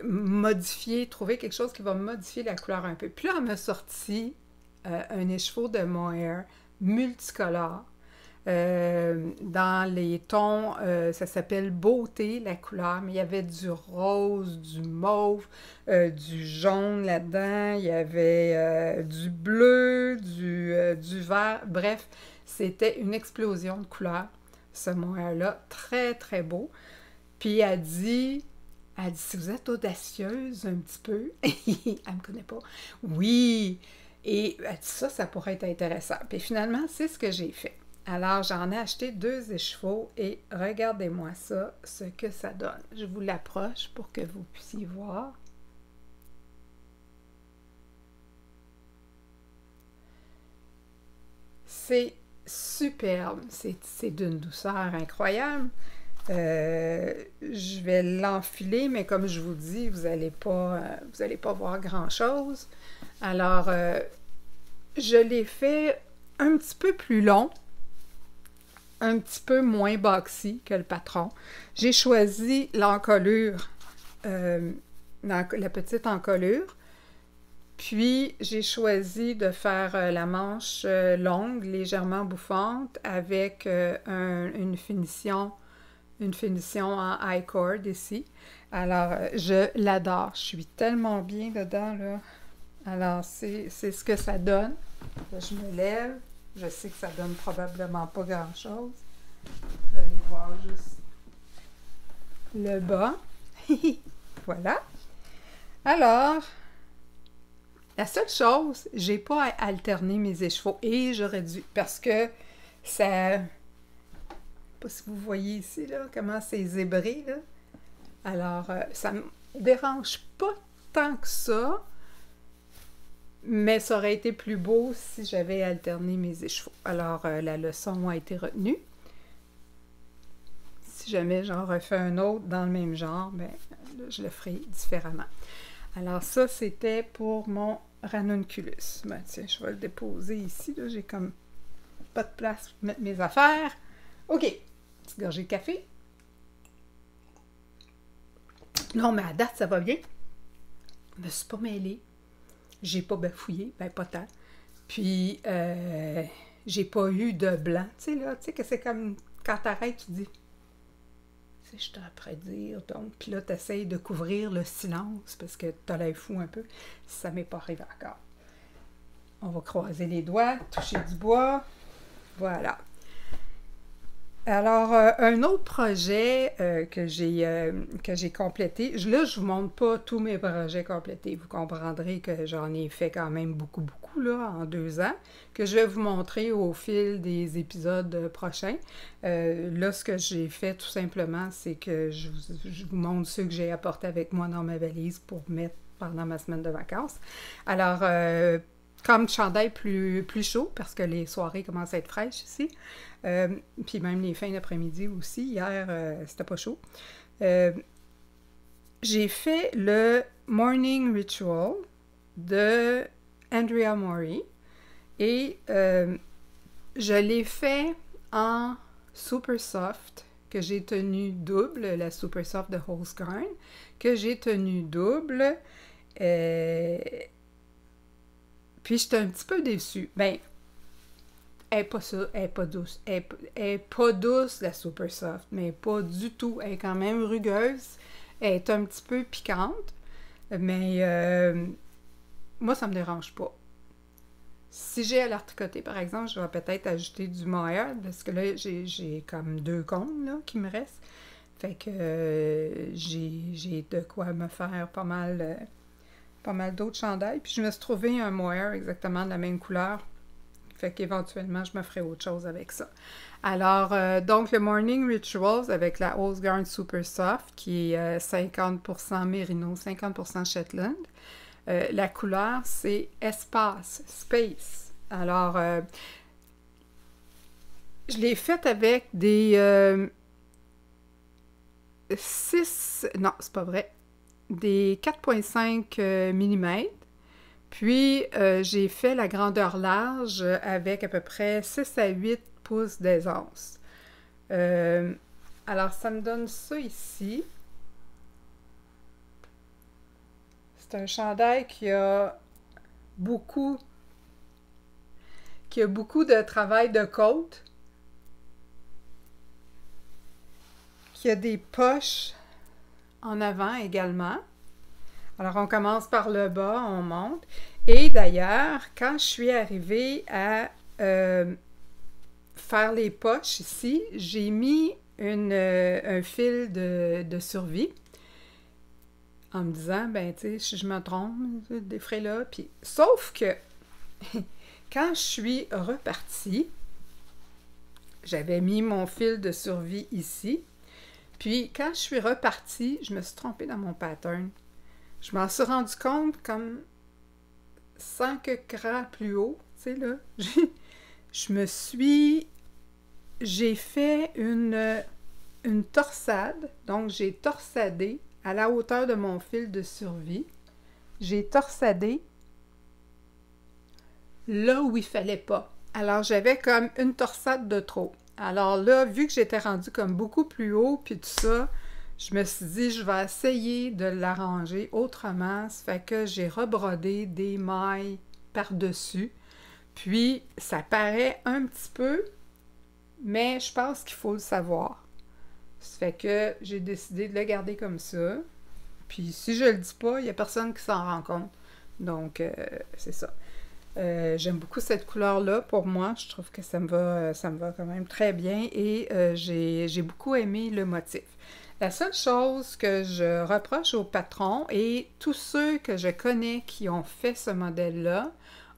modifier, trouver quelque chose qui va modifier la couleur un peu. Puis là, elle m'a sorti un écheveau de mohair multicolore. Dans les tons, ça s'appelle Beauté, la couleur, mais il y avait du rose, du mauve, du jaune là-dedans, il y avait du bleu, du vert, bref, c'était une explosion de couleurs, ce mohair-là, très très beau. Puis elle dit, si vous êtes audacieuse un petit peu, elle me connaît pas, oui, et elle dit ça pourrait être intéressant. Puis finalement, c'est ce que j'ai fait. Alors, j'en ai acheté 2 écheveaux et regardez-moi ça, ce que ça donne. Je vous l'approche pour que vous puissiez voir. C'est superbe, c'est d'une douceur incroyable. Je vais l'enfiler, mais comme je vous dis, vous allez pas voir grand-chose. Alors, je l'ai fait un petit peu plus long, un petit peu moins boxy que le patron. J'ai choisi l'encolure, la petite encolure. Puis, j'ai choisi de faire la manche longue, légèrement bouffante, avec une finition en high cord ici. Alors, je l'adore. Je suis tellement bien dedans, là. Alors, c'est ce que ça donne. Là, je me lève. Je sais que ça donne probablement pas grand-chose. Vous allez voir juste le bas. Voilà. Alors, la seule chose, j'ai pas à alterner mes écheveaux et j'aurais dû, parce que ça... Je sais pas si vous voyez ici, là, comment c'est zébré, là. Alors, ça me dérange pas tant que ça, mais ça aurait été plus beau si j'avais alterné mes écheveaux. Alors, la leçon a été retenue. Si jamais j'en refais un autre dans le même genre, ben, là, je le ferai différemment. Alors, ça, c'était pour mon ranunculus. Ben, tiens, je vais le déposer ici. Là, j'ai comme pas de place pour mettre mes affaires. OK. Petite gorgée de café. Non, mais à date, ça va bien. Je me suis pas mêlée. J'ai pas bafouillé, ben pas tant. Puis, j'ai pas eu de blanc. Tu sais, là, tu sais que c'est comme quand t'arrêtes, tu dis, tu sais, je suis après dire, donc, puis là, t'essayes de couvrir le silence parce que t'as l'air fou un peu. Ça m'est pas arrivé encore. On va croiser les doigts, toucher du bois. Voilà. Alors, un autre projet que j'ai complété, là, je vous montre pas tous mes projets complétés. Vous comprendrez que j'en ai fait quand même beaucoup, là, en 2 ans, que je vais vous montrer au fil des épisodes prochains. Là, ce que j'ai fait, tout simplement, c'est que je vous montre ceux que j'ai apportés avec moi dans ma valise pour mettre pendant ma semaine de vacances. Alors, comme chandail plus chaud, parce que les soirées commencent à être fraîches ici. Puis même les fins d'après-midi aussi. Hier, c'était pas chaud. J'ai fait le Morning Ritual de Andrea Mori. Et je l'ai fait en Super Soft, que j'ai tenu double, la Super Soft de Holzgarn, que j'ai tenu double. Puis j'étais un petit peu déçue. Ben, elle n'est pas ça, elle n'est pas douce. Elle est pas douce, la Super Soft, mais pas du tout. Elle est quand même rugueuse. Elle est un petit peu piquante. Mais moi, ça me dérange pas. Si j'ai à la tricoter, par exemple, je vais peut-être ajouter du mohair, parce que là, j'ai comme 2 cônes là, qui me restent. Fait que j'ai de quoi me faire pas mal d'autres chandails. Puis je me suis trouvé un mohair exactement de la même couleur. Fait qu'éventuellement, je me ferai autre chose avec ça. Alors, donc le Morning Rituals avec la Hose Garn Super Soft qui est 50% Mérino, 50% Shetland. La couleur, c'est Espace, Space. Alors, je l'ai faite avec des 6... Non, c'est pas vrai. Des 4,5 mm. Puis, j'ai fait la grandeur large avec à peu près 6 à 8 pouces d'aisance. Alors, ça me donne ça ici. C'est un chandail qui a beaucoup de travail de côte, qui a des poches en avant également. Alors, on commence par le bas, on monte. Et d'ailleurs, quand je suis arrivée à faire les poches ici, j'ai mis un fil de survie en me disant, ben, tu sais, si je me trompe, des frais là. Puis, sauf que quand je suis repartie, j'avais mis mon fil de survie ici. Puis, quand je suis repartie, je me suis trompée dans mon pattern. Je m'en suis rendu compte comme 5 crans plus haut, tu sais, là. J'ai fait une torsade, donc j'ai torsadé à la hauteur de mon fil de survie. J'ai torsadé là où il fallait pas. Alors, j'avais comme une torsade de trop. Alors là, vu que j'étais rendue comme beaucoup plus haut, puis tout ça, je me suis dit, je vais essayer de l'arranger autrement. Ça fait que j'ai rebrodé des mailles par-dessus. Puis, ça paraît un petit peu, mais je pense qu'il faut le savoir. Ça fait que j'ai décidé de le garder comme ça. Puis, si je le dis pas, il n'y a personne qui s'en rend compte. Donc, c'est ça. J'aime beaucoup cette couleur-là pour moi. Je trouve que ça me va quand même très bien et j'ai beaucoup aimé le motif. La seule chose que je reproche au patron et tous ceux que je connais qui ont fait ce modèle-là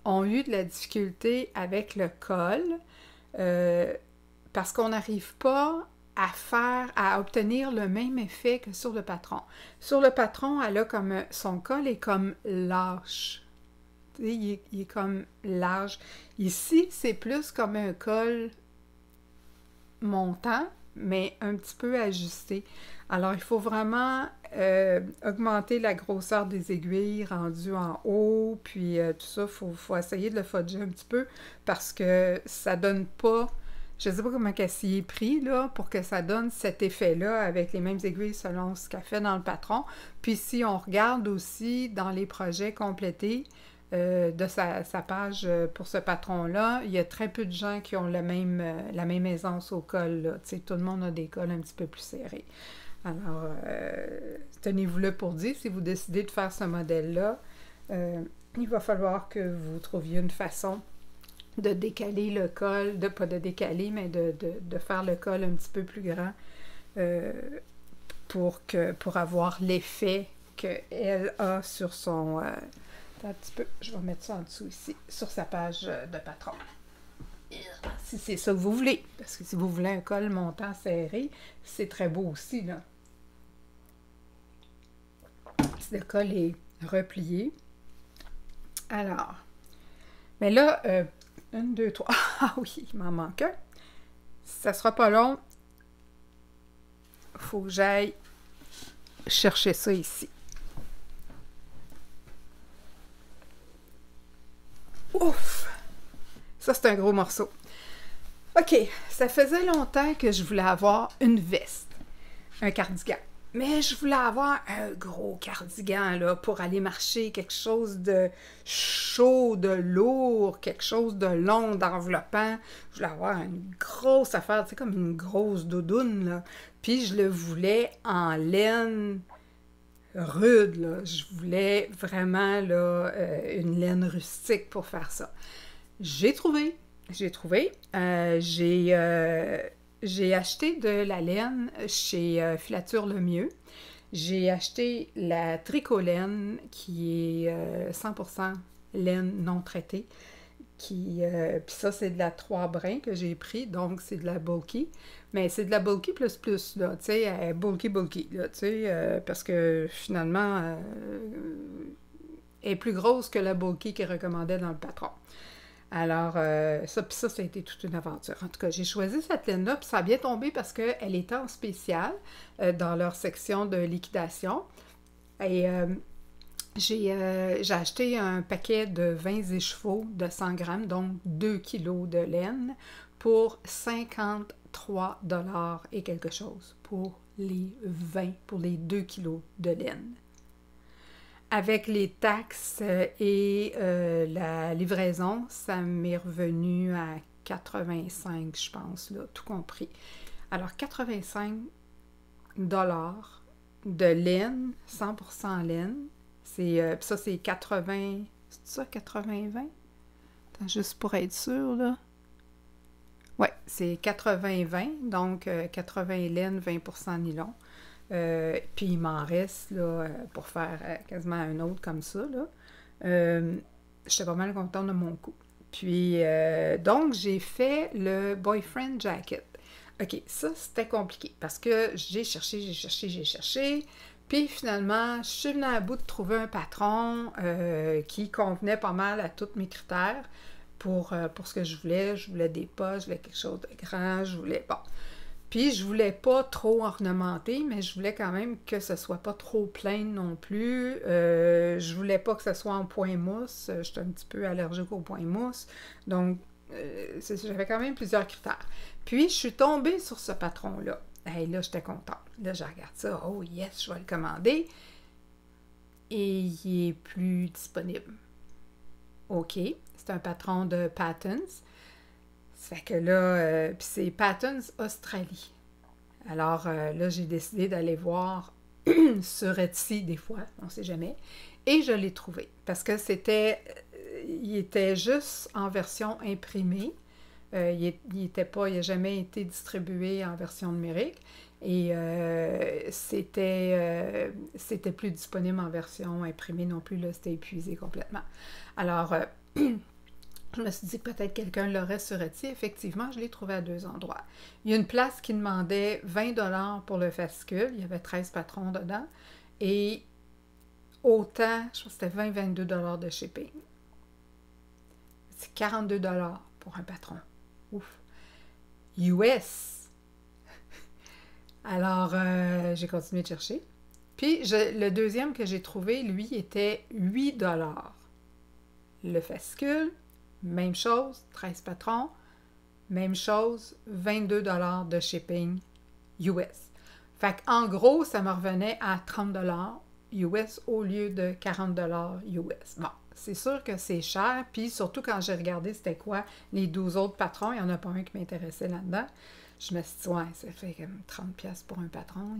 ont eu de la difficulté avec le col parce qu'on n'arrive pas à obtenir le même effet que sur le patron. Sur le patron, elle a comme son col est comme lâche. Il est comme large. Ici, c'est plus comme un col montant, mais un petit peu ajusté. Alors, il faut vraiment augmenter la grosseur des aiguilles rendues en haut, puis tout ça, il faut essayer de le fudger un petit peu parce que ça donne pas... Je ne sais pas comment qu'elle s'y est pris, là, pour que ça donne cet effet-là avec les mêmes aiguilles selon ce qu'elle fait dans le patron. Puis si on regarde aussi dans les projets complétés, de sa page pour ce patron-là, il y a très peu de gens qui ont la même aisance au col. Là. Tout le monde a des cols un petit peu plus serrés. Alors, tenez-vous là pour dire, si vous décidez de faire ce modèle-là, il va falloir que vous trouviez une façon de décaler le col, pas de décaler, mais de faire le col un petit peu plus grand pour avoir l'effet qu'elle a sur son... un petit peu, je vais mettre ça en dessous ici, sur sa page de patron. Si c'est ça que vous voulez, parce que si vous voulez un col montant serré, c'est très beau aussi, là. Si le col est replié. Alors, mais là, 1, 2, 3, ah oui, il m'en manque un. Ça sera pas long. Il faut que j'aille chercher ça ici. Ouf! Ça, c'est un gros morceau. OK, ça faisait longtemps que je voulais avoir une veste, un cardigan. Mais je voulais avoir un gros cardigan, là, pour aller marcher, quelque chose de chaud, de lourd, quelque chose de long, d'enveloppant. Je voulais avoir une grosse affaire, tu sais, comme une grosse doudoune, là. Puis je le voulais en laine rude, là. Je voulais vraiment, là, une laine rustique pour faire ça. J'ai trouvé. J'ai j'ai acheté de la laine chez Filature Le Mieux. J'ai acheté la tricolaine qui est 100% laine non traitée. Puis ça, c'est de la 3 brins que j'ai pris, donc c'est de la bulky. Mais c'est de la bulky plus, là, tu sais, bulky, là, tu sais, parce que finalement, elle est plus grosse que la bulky qui recommandait dans le patron. Alors, ça a été toute une aventure. En tout cas, j'ai choisi cette laine-là, puis ça a bien tombé parce qu'elle était en spécial dans leur section de liquidation. Et j'ai acheté un paquet de 20 écheveaux de 100 grammes, donc 2 kilos de laine, pour 53 $ et quelque chose pour pour les 2 kilos de laine. Avec les taxes et la livraison, ça m'est revenu à 85, je pense, là, tout compris. Alors, 85 $ de laine, 100% laine. Ça, c'est 80... C'est ça, 80-20? Attends, juste pour être sûr, là. Ouais, c'est 80-20, donc 80 laine, 20% nylon. Puis il m'en reste là, pour faire quasiment un autre comme ça. J'étais pas mal contente de mon coup. Puis donc j'ai fait le boyfriend jacket. OK, ça c'était compliqué parce que j'ai cherché. Puis finalement, je suis venue à bout de trouver un patron qui convenait pas mal à tous mes critères pour ce que je voulais. Je voulais des poches, je voulais quelque chose de grand, je voulais... Bon. Puis, je voulais pas trop ornementer, mais je voulais quand même que ce soit pas trop plein non plus. Je voulais pas que ce soit en point mousse. J'étais un petit peu allergique au point mousse. Donc, j'avais quand même plusieurs critères. Puis, je suis tombée sur ce patron-là. Et là, j'étais contente. Là, je regarde ça. Oh yes, je vais le commander. Et il est plus disponible. OK. C'est un patron de Patterns. Ça fait que là, puis c'est Patterns Australie. Alors là, j'ai décidé d'aller voir sur Etsy des fois, on ne sait jamais, et je l'ai trouvé. Parce que il était juste en version imprimée. Il n'a jamais été distribué en version numérique. Et c'était plus disponible en version imprimée non plus, là, c'était épuisé complètement. Alors... je me suis dit que peut-être quelqu'un l'aurait sur Etsy. Effectivement, je l'ai trouvé à 2 endroits. Il y a une place qui demandait 20 $ pour le fascicule. Il y avait 13 patrons dedans. Et autant, je pense que c'était 20-22 $ de shipping. C'est 42 $ pour un patron. Ouf! US! Alors, j'ai continué de chercher. Puis, le deuxième que j'ai trouvé, lui, était 8 $. Le fascicule, même chose, 13 patrons, même chose, 22 $ de shipping US. Fait qu'en gros, ça me revenait à 30 $ US au lieu de 40 $ US. Bon, c'est sûr que c'est cher, puis surtout quand j'ai regardé c'était quoi les 12 autres patrons, il n'y en a pas un qui m'intéressait là-dedans. Je me suis dit, ouais, ça fait comme 30$ pour un patron,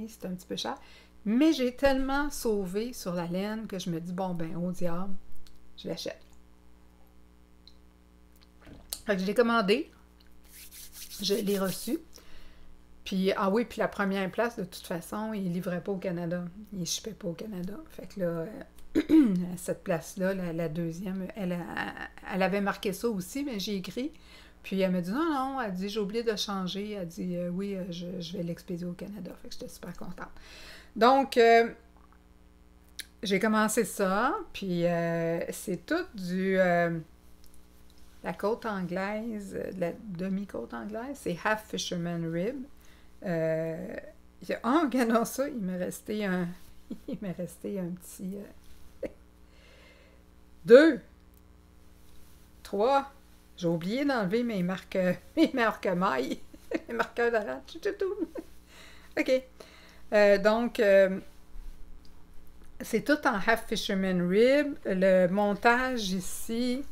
c'est un petit peu cher. Mais j'ai tellement sauvé sur la laine que je me dis, bon, ben, au diable, je l'achète. Fait que je l'ai commandé, je l'ai reçu, puis, ah oui, puis la première place, de toute façon, il ne livrait pas au Canada, il ne shippait pas au Canada. Fait que là, cette place-là, la deuxième, elle avait marqué ça aussi, mais j'ai écrit, puis elle m'a dit, non, elle dit, j'ai oublié de changer, elle dit, oui, je vais l'expédier au Canada. Fait que j'étais super contente. Donc, j'ai commencé ça, puis c'est tout la côte anglaise, la demi-côte anglaise, c'est Half Fisherman Rib. Regardons ça, il m'est resté un petit... 2, 3, j'ai oublié d'enlever mes marque-mailles, mes marqueurs d'arrache, tout. OK. Donc, c'est tout en Half Fisherman Rib. Le montage ici,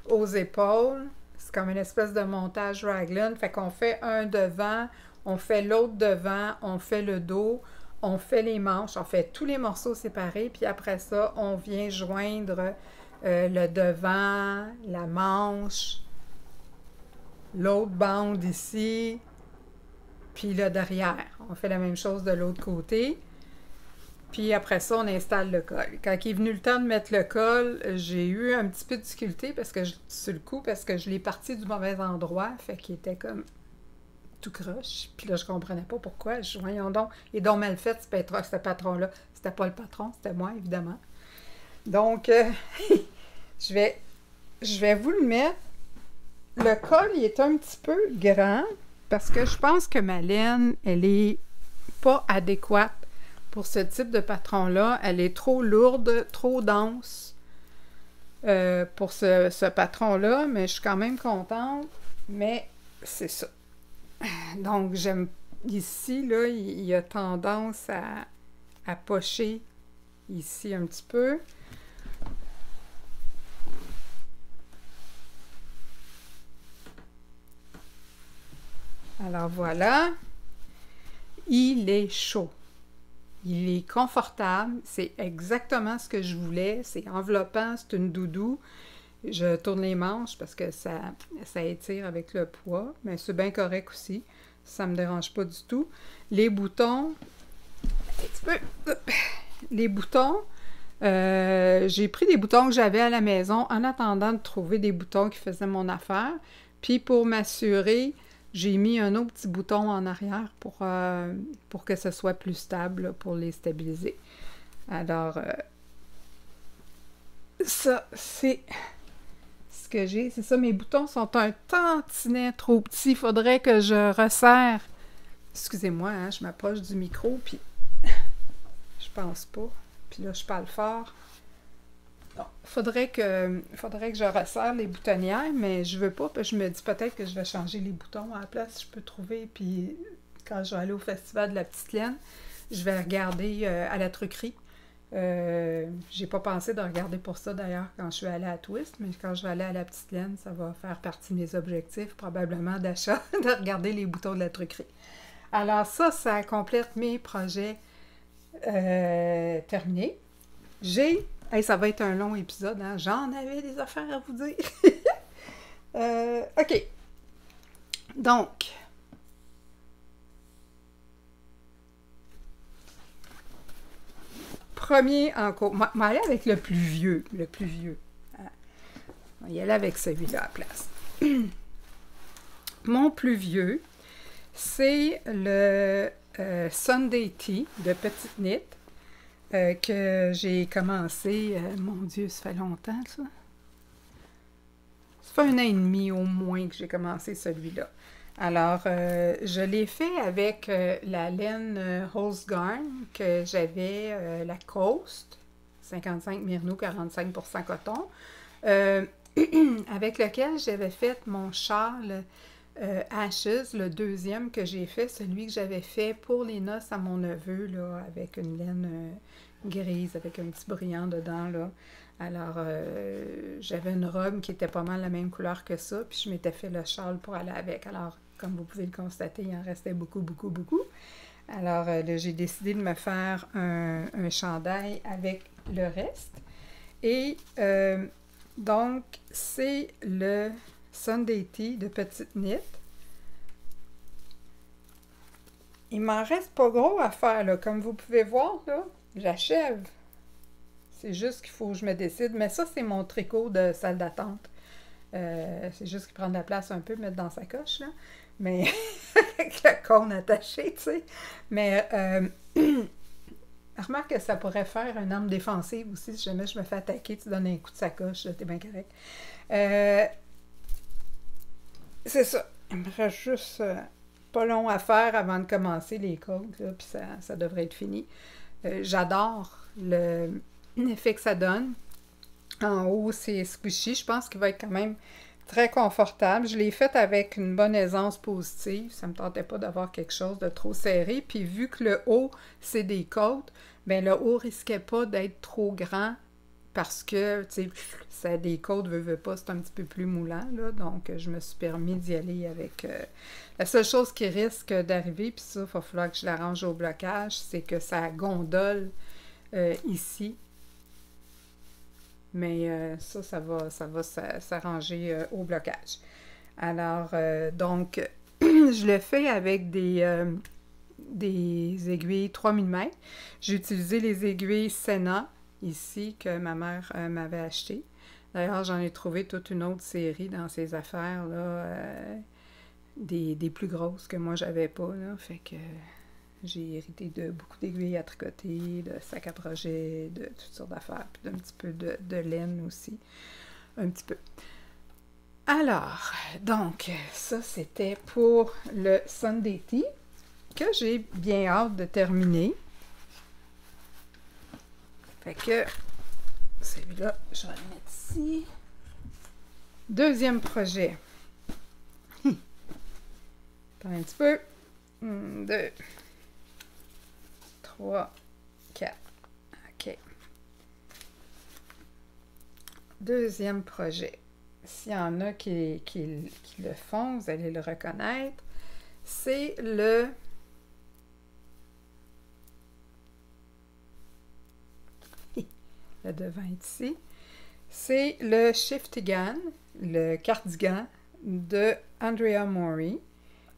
aux épaules, c'est comme une espèce de montage raglan. Fait qu'on fait un devant, on fait l'autre devant, on fait le dos, on fait les manches, on fait tous les morceaux séparés, puis après ça, on vient joindre le devant, la manche, l'autre bande ici, puis là derrière. On fait la même chose de l'autre côté. Puis après ça, on installe le col. Quand il est venu le temps de mettre le col, j'ai eu un petit peu de difficulté sur le coup, parce que je l'ai parti du mauvais endroit, fait qu'il était comme tout croche. Puis là, je comprenais pas pourquoi. Je dis, voyons donc, il est donc mal fait, ce patron-là. C'était pas le patron, c'était moi, évidemment. Donc, je vais vous le mettre. Le col, il est un petit peu grand, parce que je pense que ma laine, elle est pas adéquate pour ce type de patron-là. Elle est trop lourde, trop dense pour ce patron-là, mais je suis quand même contente. Mais c'est ça. Donc, j'aime ici, là, il a tendance à pocher ici un petit peu. Alors voilà, il est chaud. Il est confortable, c'est exactement ce que je voulais, c'est enveloppant, c'est une doudou. Je tourne les manches parce que ça étire avec le poids, mais c'est bien correct aussi, ça me dérange pas du tout. Les boutons, les boutons, j'ai pris des boutons que j'avais à la maison en attendant de trouver des boutons qui faisaient mon affaire, puis pour m'assurer, j'ai mis un autre petit bouton en arrière pour que ce soit plus stable, là, pour les stabiliser. Alors, ça, c'est ce que j'ai. C'est ça, mes boutons sont un tantinet trop petits. Il faudrait que je resserre. Excusez-moi, hein, je m'approche du micro, puis je pense pas. Puis là, je parle fort. Bon, faudrait que je resserre les boutonnières, mais je veux pas, parce que je me dis peut-être que je vais changer les boutons à la place, je peux trouver, puis quand je vais aller au Festival de la Petite Laine, je vais regarder à la truquerie. J'ai pas pensé de regarder pour ça d'ailleurs quand je suis allée à Twist, mais quand je vais aller à la Petite Laine, ça va faire partie de mes objectifs, probablement d'achat, de regarder les boutons de la truquerie. Alors ça complète mes projets terminés. Hey, ça va être un long épisode, hein? J'en avais des affaires à vous dire. OK. Donc, premier en cours. On va aller avec le plus vieux. Le plus vieux. On va y aller avec celui-là à la place. Mon plus vieux, c'est le Sunday Tea de Petite Knit. Que j'ai commencé, mon Dieu, ça fait longtemps, ça. Ça fait 1 an et demi au moins que j'ai commencé celui-là. Alors, je l'ai fait avec la laine Rose Garn que j'avais, la Coast, 55 Myrno, 45% coton, avec lequel j'avais fait mon châle Ashes, le deuxième que j'ai fait, celui que j'avais fait pour les noces à mon neveu, là, avec une laine grise, avec un petit brillant dedans, là. Alors, j'avais une robe qui était pas mal la même couleur que ça, puis je m'étais fait le châle pour aller avec. Alors, comme vous pouvez le constater, il en restait beaucoup, beaucoup, beaucoup. Alors, là, j'ai décidé de me faire un chandail avec le reste. Et donc, c'est le Sunday Tea de Petite Knit. Il m'en reste pas gros à faire, là. Comme vous pouvez voir, là, j'achève. C'est juste qu'il faut que je me décide. Mais ça, c'est mon tricot de salle d'attente. C'est juste qu'il prend de la place un peu, mettre dans sa coche, là. Mais avec le cône attaché, tu sais. Mais remarque que ça pourrait faire une arme défensive aussi. Si jamais je me fais attaquer, tu donnes un coup de sacoche, t'es bien correct. C'est ça. Il me reste juste pas long à faire avant de commencer les côtes, là, puis ça devrait être fini. J'adore l'effet que ça donne. En haut, c'est squishy. Je pense qu'il va être quand même très confortable. Je l'ai fait avec une bonne aisance positive. Ça ne me tentait pas d'avoir quelque chose de trop serré. Puis vu que le haut, c'est des côtes, bien le haut risquait pas d'être trop grand parce que, tu sais, ça des côtes, veut pas, c'est un petit peu plus moulant, là. Donc, je me suis permis d'y aller avec... La seule chose qui risque d'arriver, puis ça, il va falloir que je l'arrange au blocage, c'est que ça gondole ici. Mais ça va s'arranger au blocage. Alors, donc, Je le fais avec des aiguilles 3000 mètres. J'ai utilisé les aiguilles Senna, ici, que ma mère m'avait achetées. D'ailleurs, j'en ai trouvé toute une autre série dans ces affaires-là, des plus grosses que moi, j'avais pas, là. Fait que j'ai hérité de beaucoup d'aiguilles à tricoter, de sacs à projet, de toutes sortes d'affaires, puis d'un petit peu de laine aussi. Un petit peu. Alors, donc, ça, c'était pour le Sunday Tea, que j'ai bien hâte de terminer. Fait que, celui-là, je vais le mettre ici. Deuxième projet. Attends un petit peu. 1, 2, 3, 4. OK. Deuxième projet. S'il y en a qui le font, vous allez le reconnaître. C'est le devant ici. C'est le Shiftigan, le cardigan de Andrea Mori,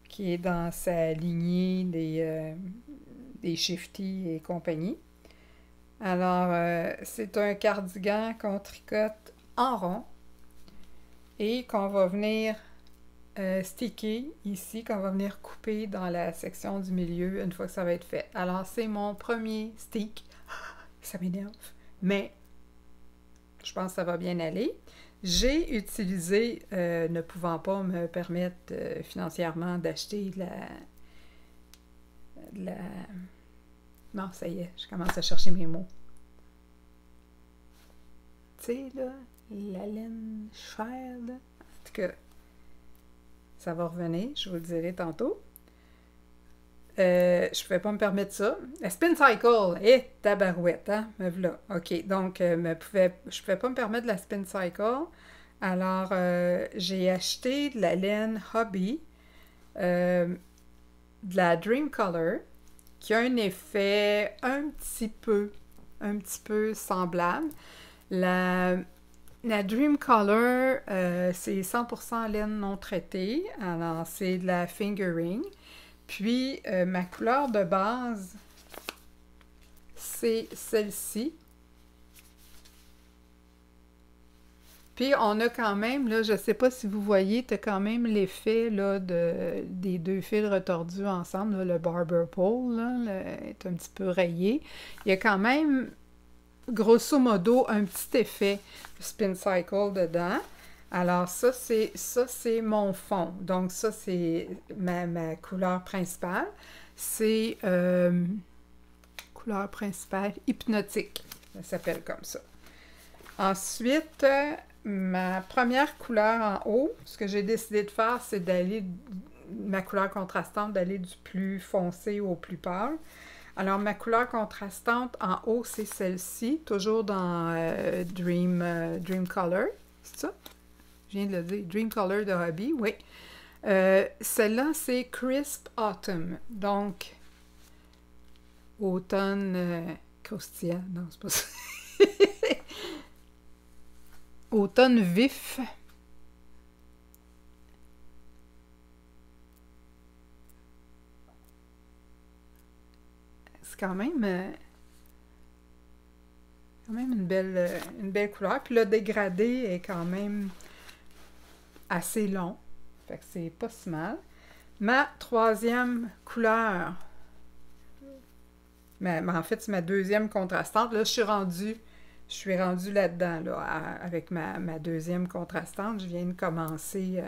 qui est dans sa lignée des Shifty et compagnie. Alors, c'est un cardigan qu'on tricote en rond et qu'on va venir sticker ici, qu'on va venir couper dans la section du milieu une fois que ça va être fait. Alors, c'est mon premier stick. Ça m'énerve, mais je pense que ça va bien aller. J'ai utilisé, ne pouvant pas me permettre financièrement d'acheter Non, ça y est, je commence à chercher mes mots. Tu sais, là, la laine chère, là. En tout cas, ça va revenir, je vous le dirai tantôt. Je ne pouvais pas me permettre ça. La Spin Cycle, tabarouette, hein? Me voilà. OK, donc, je ne pouvais pas me permettre la Spin Cycle. Alors, j'ai acheté de la laine Hobby, de la Dream Color, qui a un effet un petit peu semblable. La Dream Color, c'est 100% laine non traitée. Alors, c'est de la fingering. Puis, ma couleur de base, c'est celle-ci. Puis, on a quand même, là, je ne sais pas si vous voyez, tu as quand même l'effet là, des deux fils retordus ensemble. Là, le barber pole est un petit peu rayé. Il y a quand même, grosso modo, un petit effet spin cycle dedans. Alors, ça, c'est mon fond. Donc, ça, c'est ma couleur principale. C'est couleur principale hypnotique. Ça s'appelle comme ça. Ensuite, ma première couleur en haut, ce que j'ai décidé de faire, c'est d'aller, ma couleur contrastante, d'aller du plus foncé au plus pâle. Alors, ma couleur contrastante en haut, c'est celle-ci, toujours dans Dream Color. C'est ça? Je viens de le dire, Dream Color de Hobby, oui. Celle-là, c'est Crisp Autumn, donc automne croustillant. Non, c'est pas ça. Automne vif. C'est quand même une belle couleur. Puis le dégradé est quand même assez long. Fait que c'est pas si mal. Ma troisième couleur, mais en fait, c'est ma deuxième contrastante. Là, je suis rendue là-dedans, là, avec ma deuxième contrastante. Je viens de commencer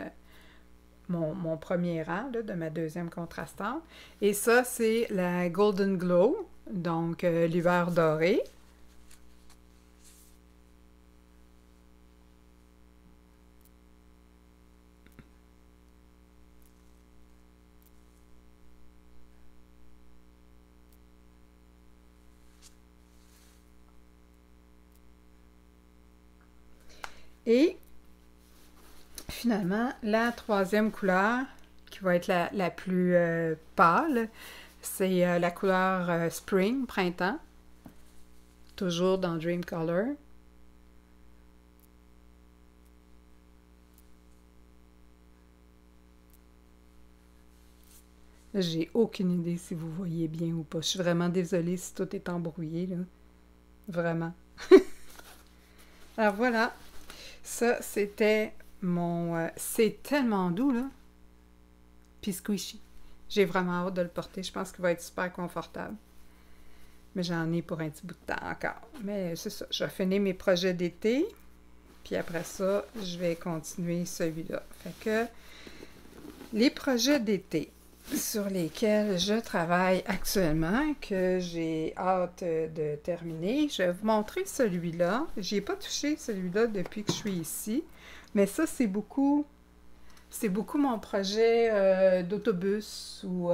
mon premier rang là, de ma deuxième contrastante. Et ça, c'est la Golden Glow, donc l'hiver doré. Et finalement, la troisième couleur, qui va être la plus pâle, c'est la couleur Spring, printemps, toujours dans Dream Color. J'ai aucune idée si vous voyez bien ou pas. Je suis vraiment désolée si tout est embrouillé, là. Vraiment. Alors voilà, ça c'était mon... c'est tellement doux, là. Puis squishy. J'ai vraiment hâte de le porter. Je pense qu'il va être super confortable. Mais j'en ai pour un petit bout de temps encore. Mais c'est ça, je vais finir mes projets d'été. Puis après ça, je vais continuer celui-là. Fait que les projets d'été sur lesquels je travaille actuellement, que j'ai hâte de terminer, je vais vous montrer celui-là. J'y ai pas touché celui-là depuis que je suis ici. Mais ça, c'est beaucoup mon projet d'autobus ou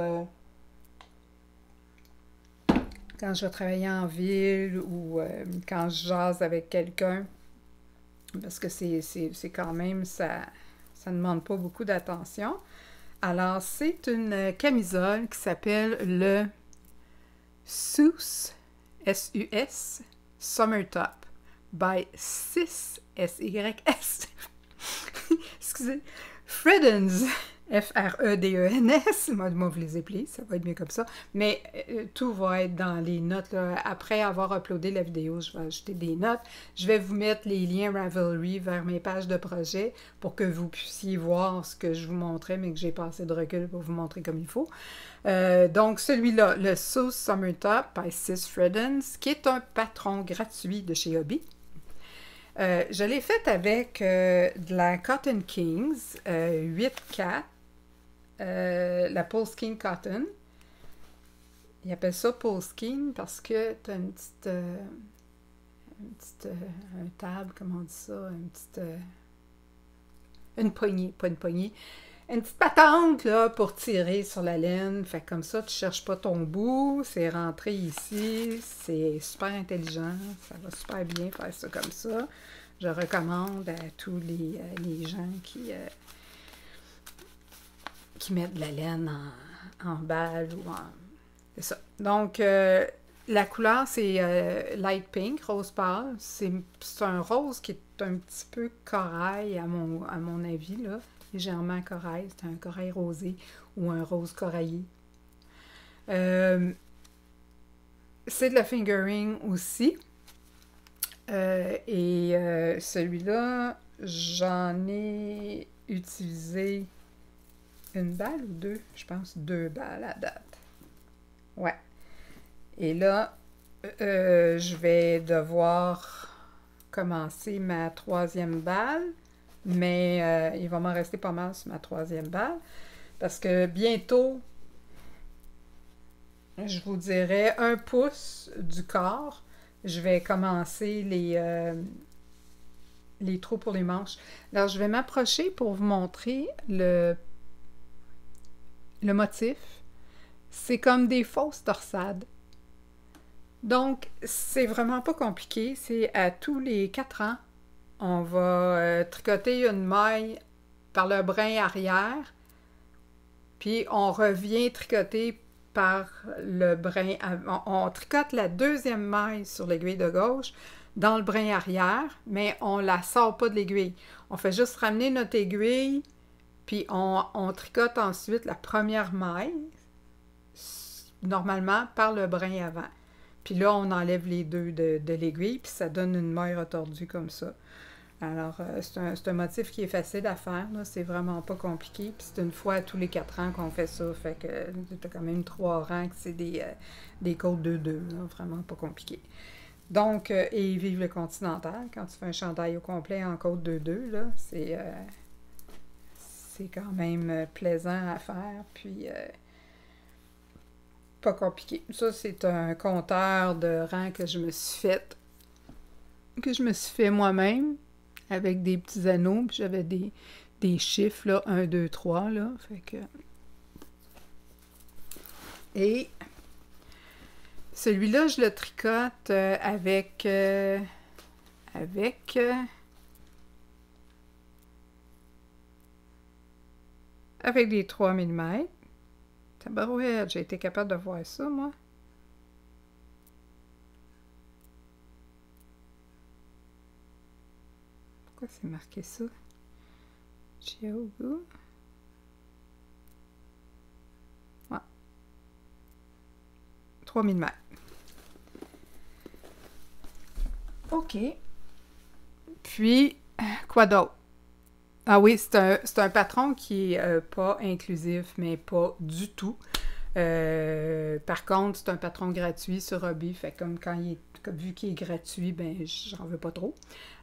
quand je vais travailler en ville ou quand je jase avec quelqu'un. Parce que c'est quand même, ça ne demande pas beaucoup d'attention. Alors, c'est une camisole qui s'appelle le SUS, S-U-S, Summer Top, by 6 S-Y-S. Excusez. Freddens, F-R-E-D-E-N-S. Moi, vous les appelez, ça va être mieux comme ça. Mais tout va être dans les notes. Là. Après avoir uploadé la vidéo, je vais ajouter des notes. Je vais vous mettre les liens Ravelry vers mes pages de projet pour que vous puissiez voir ce que je vous montrais, mais que j'ai pas assez de recul pour vous montrer comme il faut. Donc, celui-là, le Sauce Summer Top by Sis Freddens, qui est un patron gratuit de chez Hobby. Je l'ai faite avec de la Cotton Kings 8-4, la Polskin Cotton. Ils appellent ça Polskin parce que tu as une petite, un table, comment on dit ça, une poignée, pas une poignée, une petite patente là, pour tirer sur la laine. Fait que comme ça, tu cherches pas ton bout, c'est rentré ici, c'est super intelligent, ça va super bien faire ça comme ça. Je recommande à tous les gens qui mettent de la laine en balle ou en... C'est ça. Donc, la couleur, c'est light pink, rose pâle. C'est un rose qui est un petit peu corail, à mon avis, là. Légèrement corail. C'est un corail rosé ou un rose coraillé. C'est de la fingering aussi. Celui-là, j'en ai utilisé une balle ou deux? Je pense 2 balles à date. Ouais. Et là, je vais devoir commencer ma 3e balle, mais il va m'en rester pas mal sur ma 3e balle, parce que bientôt, je vous dirais 1 pouce du corps, je vais commencer les trous pour les manches. Alors, je vais m'approcher pour vous montrer le motif. C'est comme des fausses torsades. Donc, c'est vraiment pas compliqué. C'est à tous les 4 ans, on va tricoter une maille par le brin arrière, puis on revient tricoter par le brin... On tricote la 2e maille sur l'aiguille de gauche dans le brin arrière, mais on la sort pas de l'aiguille. On fait juste ramener notre aiguille, puis on tricote ensuite la première maille, normalement par le brin avant. Puis là, on enlève les deux de l'aiguille, puis ça donne une maille retordue comme ça. Alors, c'est un motif qui est facile à faire, c'est vraiment pas compliqué. Puis c'est une fois à tous les 4 ans qu'on fait ça, fait que t'as quand même 3 rangs que c'est des côtes 2-2, vraiment pas compliqué. Donc, et vive le Continental, quand tu fais un chandail au complet en côte 2-2, là, c'est quand même plaisant à faire, puis pas compliqué. Ça, c'est un compteur de rangs que je me suis fait moi-même, avec des petits anneaux, puis j'avais des chiffres, là, 1, 2, 3, là, fait que... Et celui-là, je le tricote avec des 3 mm. Tabarouette, j'ai été capable de voir ça, moi. Pourquoi c'est marqué ça? Chiogu. Ouais, 3000 mètres. OK. Puis, quoi d'autre? Ah oui, c'est un patron qui est pas inclusif, mais pas du tout. Par contre, c'est un patron gratuit sur Hobby, fait comme quand vu qu'il est gratuit, ben j'en veux pas trop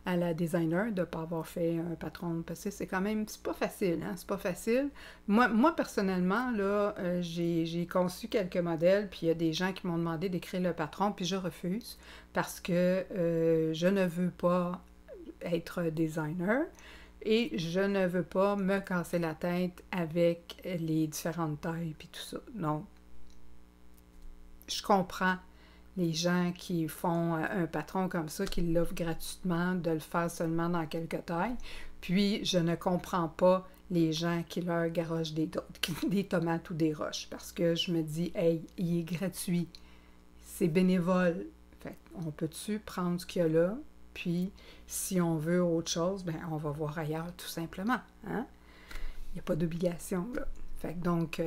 à la designer de ne pas avoir fait un patron, parce que c'est quand même, c'est pas facile, hein, c'est pas facile. Moi personnellement, là, j'ai conçu quelques modèles, puis il y a des gens qui m'ont demandé d'écrire le patron, puis je refuse, parce que je ne veux pas être designer, et je ne veux pas me casser la tête avec les différentes tailles, puis tout ça. Donc, je comprends les gens qui font un patron comme ça, qui l'offrent gratuitement, de le faire seulement dans quelques tailles. Puis, je ne comprends pas les gens qui leur garochent des tomates ou des roches. Parce que je me dis, hey, il est gratuit. C'est bénévole. Fait on peut-tu prendre ce qu'il y a là? Puis, si on veut autre chose, ben on va voir ailleurs, tout simplement. Hein? Il n'y a pas d'obligation, là. Fait que donc,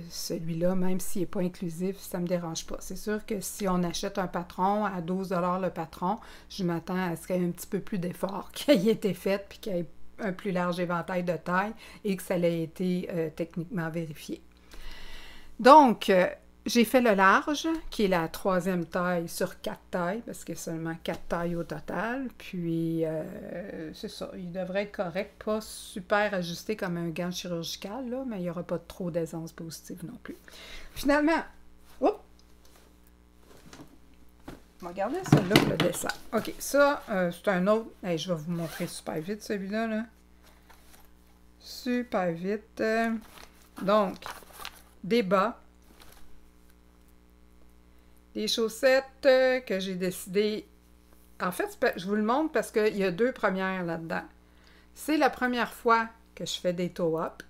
celui-là, même s'il n'est pas inclusif, ça ne me dérange pas. C'est sûr que si on achète un patron à 12 $ le patron, je m'attends à ce qu'il y ait un petit peu plus d'effort qui ait été fait, puis qu'il y ait un plus large éventail de taille et que ça ait été techniquement vérifié. Donc, j'ai fait le large, qui est la 3e taille sur 4 tailles, parce qu'il y a seulement 4 tailles au total. Puis, c'est ça, il devrait être correct, pas super ajusté comme un gant chirurgical, là, mais il n'y aura pas trop d'aisance positive non plus. Finalement, oups, on va regarder celui-là pour le dessin. OK, ça, c'est un autre. Hey, je vais vous montrer super vite celui-là, là. Super vite. Donc, des bas. Des chaussettes que j'ai décidé... En fait, je vous le montre parce qu'il y a 2 premières là-dedans. C'est la première fois que je fais des toe-up.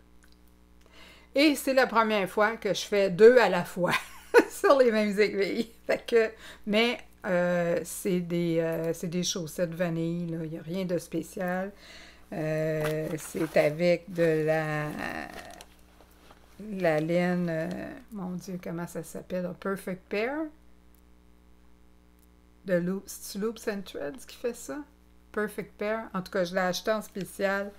Et c'est la première fois que je fais 2 à la fois sur les mêmes aiguilles. Fait que, mais c'est des chaussettes vanille, là. Il n'y a rien de spécial. C'est avec de la laine... mon Dieu, comment ça s'appelle? A Perfect Pair. De Loops and Threads qui fait ça. Perfect Pair. En tout cas, je l'ai acheté en spécial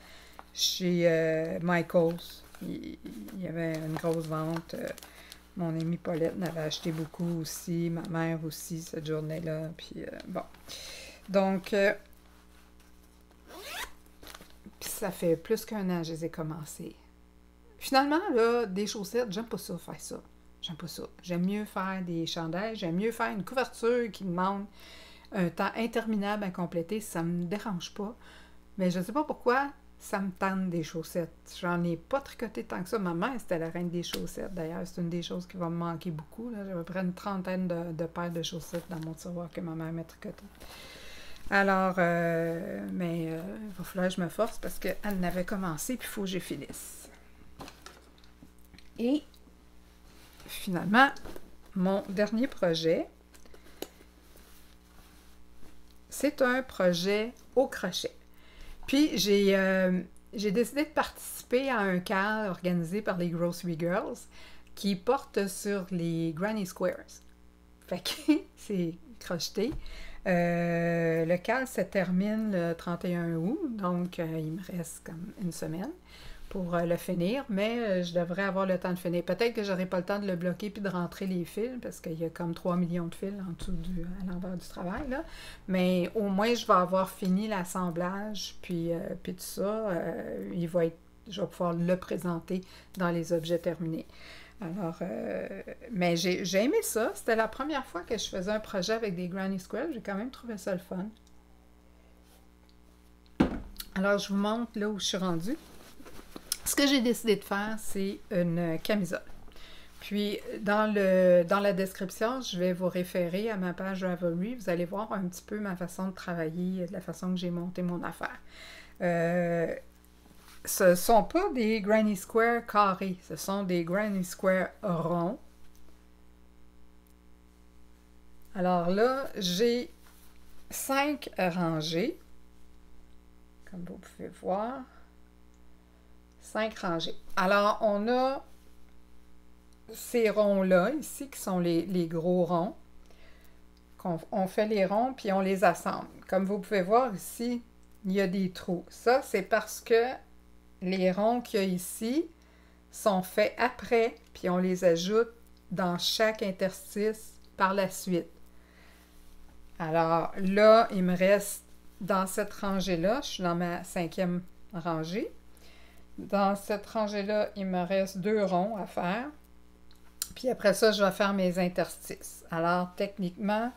chez Michaels. Il y avait une grosse vente. Mon amie Paulette n'avait acheté beaucoup aussi. Ma mère aussi, cette journée-là. Puis bon. Donc, puis ça fait plus qu'1 an que je les ai commencés. Finalement, là, des chaussettes, j'aime pas ça, faire ça. J'aime pas ça. J'aime mieux faire des chandails, j'aime mieux faire une couverture qui demande un temps interminable à compléter. Ça me dérange pas. Mais je sais pas pourquoi ça me tente des chaussettes. J'en ai pas tricoté tant que ça. Ma mère, c'était la reine des chaussettes. D'ailleurs, c'est une des choses qui va me manquer beaucoup. J'ai à peu près une 30aine de paires de chaussettes dans mon tiroir que ma mère m'a tricoté. Alors, mais il va falloir que je me force parce qu'elle n'avait commencé puis il faut que je finisse. Et finalement, mon dernier projet, c'est un projet au crochet. Puis, j'ai décidé de participer à un CAL organisé par les Grocery Girls qui porte sur les Granny Squares. Fait que c'est crocheté. Le CAL se termine le 31 août, donc il me reste comme une semaine pour le finir, mais je devrais avoir le temps de finir. Peut-être que j'aurai pas le temps de le bloquer puis de rentrer les fils, parce qu'il y a comme 3 millions de fils en dessous à l'envers du travail, là. Mais au moins, je vais avoir fini l'assemblage, puis tout ça, je vais pouvoir le présenter dans les objets terminés. Alors, mais j'ai aimé ça. C'était la première fois que je faisais un projet avec des Granny Squares. J'ai quand même trouvé ça le fun. Alors, je vous montre là où je suis rendue. Ce que j'ai décidé de faire, c'est une camisole. Puis, dans la description, je vais vous référer à ma page Ravelry. Vous allez voir un petit peu ma façon de travailler, la façon que j'ai monté mon affaire. Ce ne sont pas des Granny Square carrés, ce sont des Granny Square ronds. Alors là, j'ai 5 rangées, comme vous pouvez voir. 5 rangées. Alors, on a ces ronds-là, ici, qui sont les gros ronds, on fait les ronds, puis on les assemble. Comme vous pouvez voir ici, il y a des trous. Ça, c'est parce que les ronds qu'il y a ici sont faits après, puis on les ajoute dans chaque interstice par la suite. Alors là, il me reste dans cette rangée-là, je suis dans ma 5e rangée. Dans cette rangée-là, il me reste 2 ronds à faire. Puis après ça, je vais faire mes interstices. Alors, techniquement,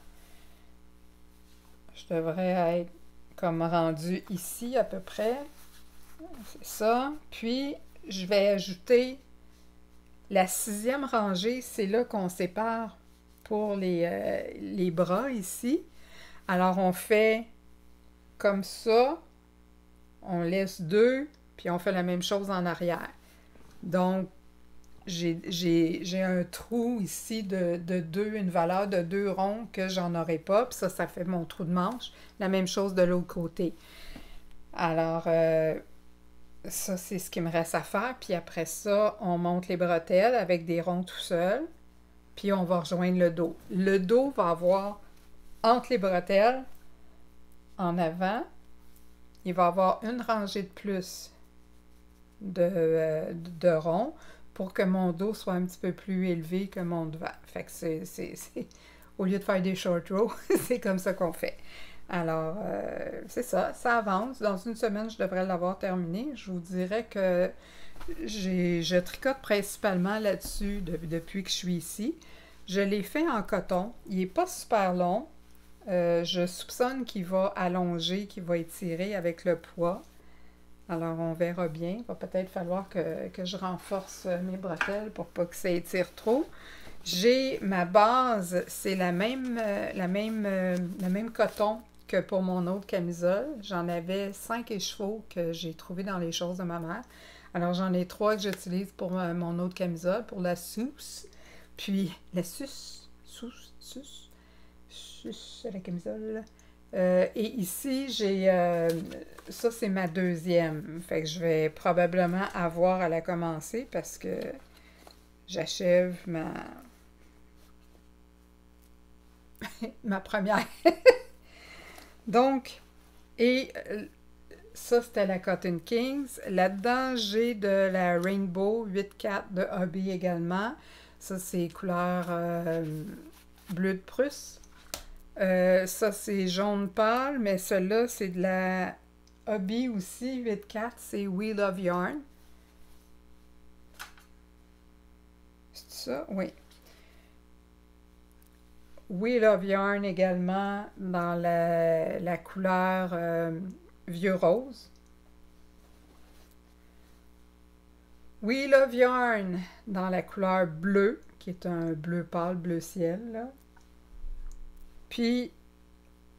je devrais être comme rendu ici à peu près. C'est ça. Puis, je vais ajouter la 6e rangée. C'est là qu'on sépare pour les bras ici. Alors, on fait comme ça. On laisse 2, puis on fait la même chose en arrière. Donc, j'ai un trou ici de 2, une valeur de 2 ronds que j'en aurai pas, puis ça fait mon trou de manche. La même chose de l'autre côté. Alors, ça, c'est ce qu'il me reste à faire. Puis après ça, on monte les bretelles avec des ronds tout seuls, puis on va rejoindre le dos. Le dos va avoir, entre les bretelles, en avant, il va avoir une rangée de plus de ronds pour que mon dos soit un petit peu plus élevé que mon devant. Fait que au lieu de faire des short rows, c'est comme ça qu'on fait. Alors, c'est ça, ça avance. Dans une semaine, je devrais l'avoir terminé. Je vous dirais que je tricote principalement là-dessus depuis que je suis ici. Je l'ai fait en coton. Il n'est pas super long. Je soupçonne qu'il va allonger, qu'il va étirer avec le poids. Alors, on verra bien. Il va peut-être falloir que je renforce mes bretelles pour pas que ça étire trop. J'ai ma base, c'est le même coton que pour mon autre camisole. J'en avais 5 écheveaux que j'ai trouvé dans les choses de ma mère. Alors, j'en ai 3 que j'utilise pour mon autre camisole, pour la suce. Puis, la suce, la camisole. Et ici, j'ai... ça, c'est ma 2e. Fait que je vais probablement avoir à la commencer parce que j'achève ma première. Donc, et ça, c'était la Cotton Kings. Là-dedans, j'ai de la Rainbow 8-4 de Hobby également. Ça, c'est couleur bleu de Prusse. Ça, c'est jaune pâle, mais celle-là, c'est de la Hobby aussi, 8-4, c'est We Love Yarn. C'est ça? Oui. We Love Yarn également dans la couleur vieux rose. We Love Yarn dans la couleur bleue, qui est un bleu pâle, bleu ciel, là. Puis,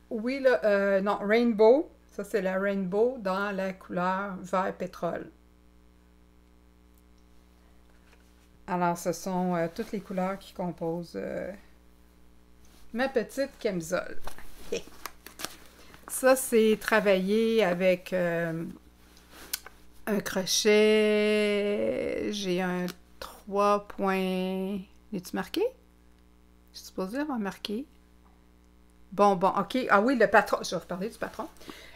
Rainbow, ça c'est la Rainbow dans la couleur vert pétrole. Alors, ce sont toutes les couleurs qui composent ma petite camisole. Okay. Ça, c'est travaillé avec un crochet. J'ai un 3 points. L'as-tu marqué? Je suis supposée avoir marqué. Bonbon, ok. Ah oui, le patron. Je vais vous parler du patron.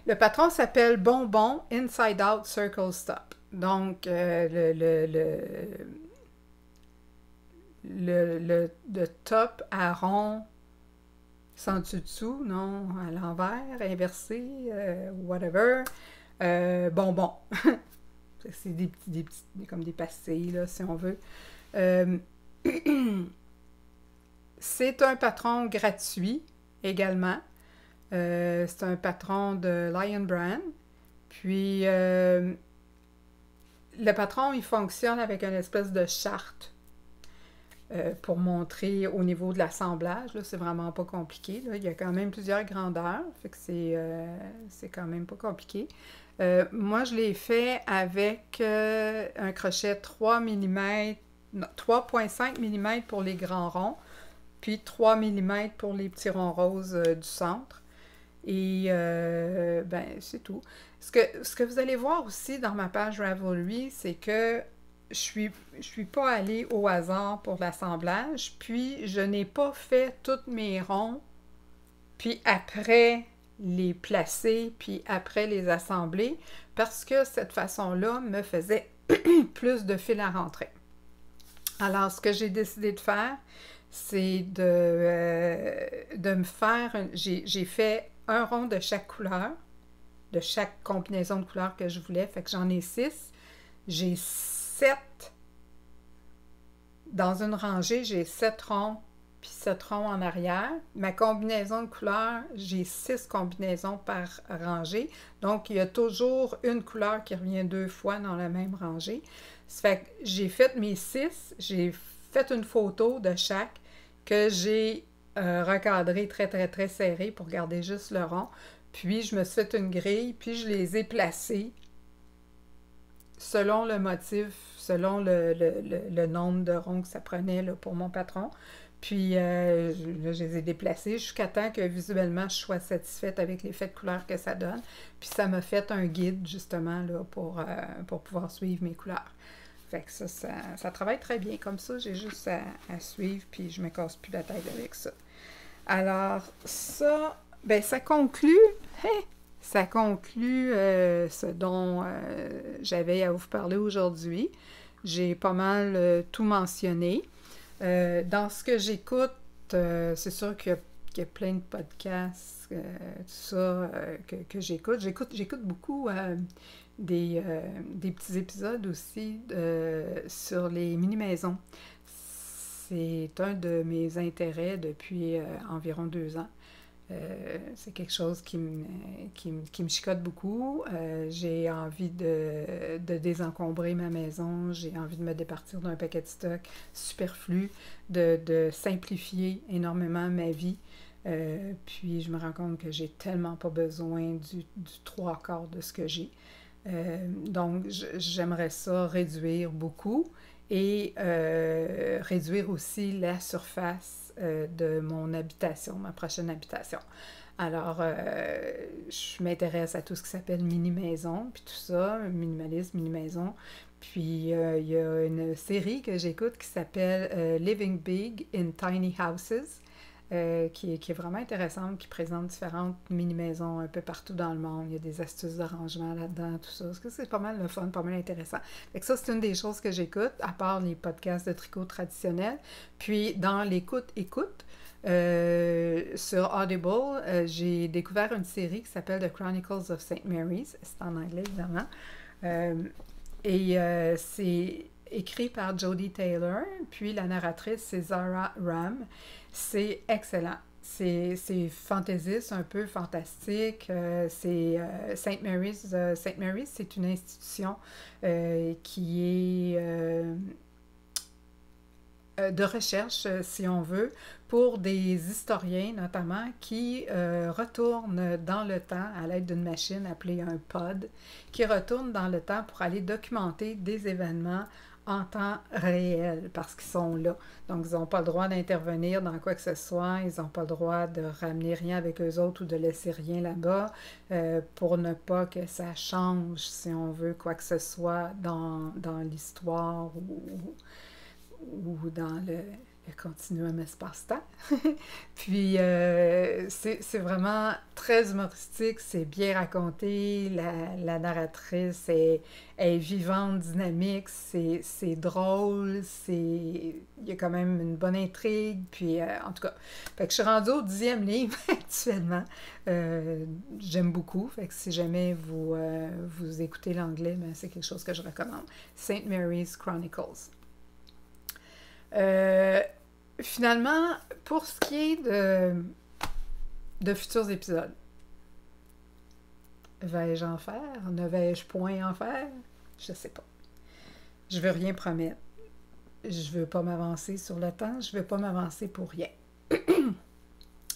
Le patron s'appelle Bonbon Inside Out Circle Stop. Donc, le top à rond sans dessous, non, à l'envers, inversé, whatever. Bonbon. C'est des petits, comme des pastilles, là, si on veut. C'est un patron gratuit également. C'est un patron de Lion Brand. Puis, le patron, il fonctionne avec une espèce de charte pour montrer au niveau de l'assemblage. C'est vraiment pas compliqué. Là. Il y a quand même plusieurs grandeurs. Fait que c'est quand même pas compliqué. Moi, je l'ai fait avec un crochet 3 mm, 3,5 mm pour les grands ronds, puis 3 mm pour les petits ronds roses du centre. Et ben, c'est tout. Ce que vous allez voir aussi dans ma page Ravelry, c'est que je suis pas allée au hasard pour l'assemblage, puis je n'ai pas fait tous mes ronds, puis après les placer, puis après les assembler, parce que cette façon-là me faisait plus de fil à rentrer. Alors, ce que j'ai décidé de faire, c'est de me faire... J'ai fait un rond de chaque couleur, de chaque combinaison de couleurs que je voulais, fait que j'en ai 6. J'ai 7 dans une rangée, j'ai 7 ronds, puis 7 ronds en arrière. Ma combinaison de couleurs, j'ai 6 combinaisons par rangée. Donc, il y a toujours une couleur qui revient 2 fois dans la même rangée. Ça fait que j'ai fait mes 6, j'ai fait une photo de chaque que j'ai recadré très, très, très serré pour garder juste le rond. Puis, je me suis fait une grille, puis je les ai placés selon le motif, selon le nombre de ronds que ça prenait là, pour mon patron. Puis là, je les ai déplacés jusqu'à temps que visuellement je sois satisfaite avec l'effet de couleur que ça donne. Puis ça m'a fait un guide justement là, pour pouvoir suivre mes couleurs. Fait que ça travaille très bien comme ça. J'ai juste à suivre, puis je me casse plus la tête avec ça. Alors, ça, ben ça conclut. Hey! Ça conclut ce dont j'avais à vous parler aujourd'hui. J'ai pas mal tout mentionné. Dans ce que j'écoute, c'est sûr qu'il y a plein de podcasts, tout ça, que j'écoute. J'écoute beaucoup des petits épisodes aussi sur les mini-maisons. C'est un de mes intérêts depuis environ 2 ans. C'est quelque chose qui me chicote beaucoup. J'ai envie de désencombrer ma maison. J'ai envie de me départir d'un paquet de stock superflu, de simplifier énormément ma vie. Puis je me rends compte que j'ai tellement pas besoin du 3/4 de ce que j'ai. Donc j'aimerais ça réduire beaucoup et réduire aussi la surface de mon habitation, ma prochaine habitation. Alors, je m'intéresse à tout ce qui s'appelle mini-maison, puis tout ça, minimalisme, mini-maison. Puis, il y a une série que j'écoute qui s'appelle Living Big in Tiny Houses, qui est vraiment intéressante, qui présente différentes mini-maisons un peu partout dans le monde. Il y a des astuces de rangement là-dedans, tout ça. Parce que c'est pas mal le fun, pas mal intéressant. Fait que ça, c'est une des choses que j'écoute, à part les podcasts de tricot traditionnels. Puis, dans l'écoute, sur Audible, j'ai découvert une série qui s'appelle The Chronicles of St. Mary's. C'est en anglais, évidemment. C'est écrit par Jodie Taylor, puis la narratrice, c'est Zara Ram. C'est excellent. C'est fantaisiste, un peu fantastique. C'est St. Mary's. St. Mary's, c'est une institution qui est de recherche, si on veut, pour des historiens notamment qui retournent dans le temps à l'aide d'une machine appelée un pod, qui retournent dans le temps pour aller documenter des événements en temps réel, parce qu'ils sont là. Donc, ils n'ont pas le droit d'intervenir dans quoi que ce soit, ils n'ont pas le droit de ramener rien avec eux autres ou de laisser rien là-bas pour ne pas que ça change, si on veut, quoi que ce soit dans l'histoire ou dans le continuum espace-temps. Puis, c'est vraiment très humoristique, c'est bien raconté, la narratrice est vivante, dynamique, c'est drôle, il y a quand même une bonne intrigue, puis en tout cas, fait que je suis rendue au 10e livre actuellement. J'aime beaucoup, fait que si jamais vous écoutez l'anglais, ben, c'est quelque chose que je recommande. St. Mary's Chronicles. Finalement, pour ce qui est de futurs épisodes, vais-je en faire? Ne vais-je point en faire? Je sais pas. Je veux rien promettre. Je veux pas m'avancer sur le temps. Je veux pas m'avancer pour rien.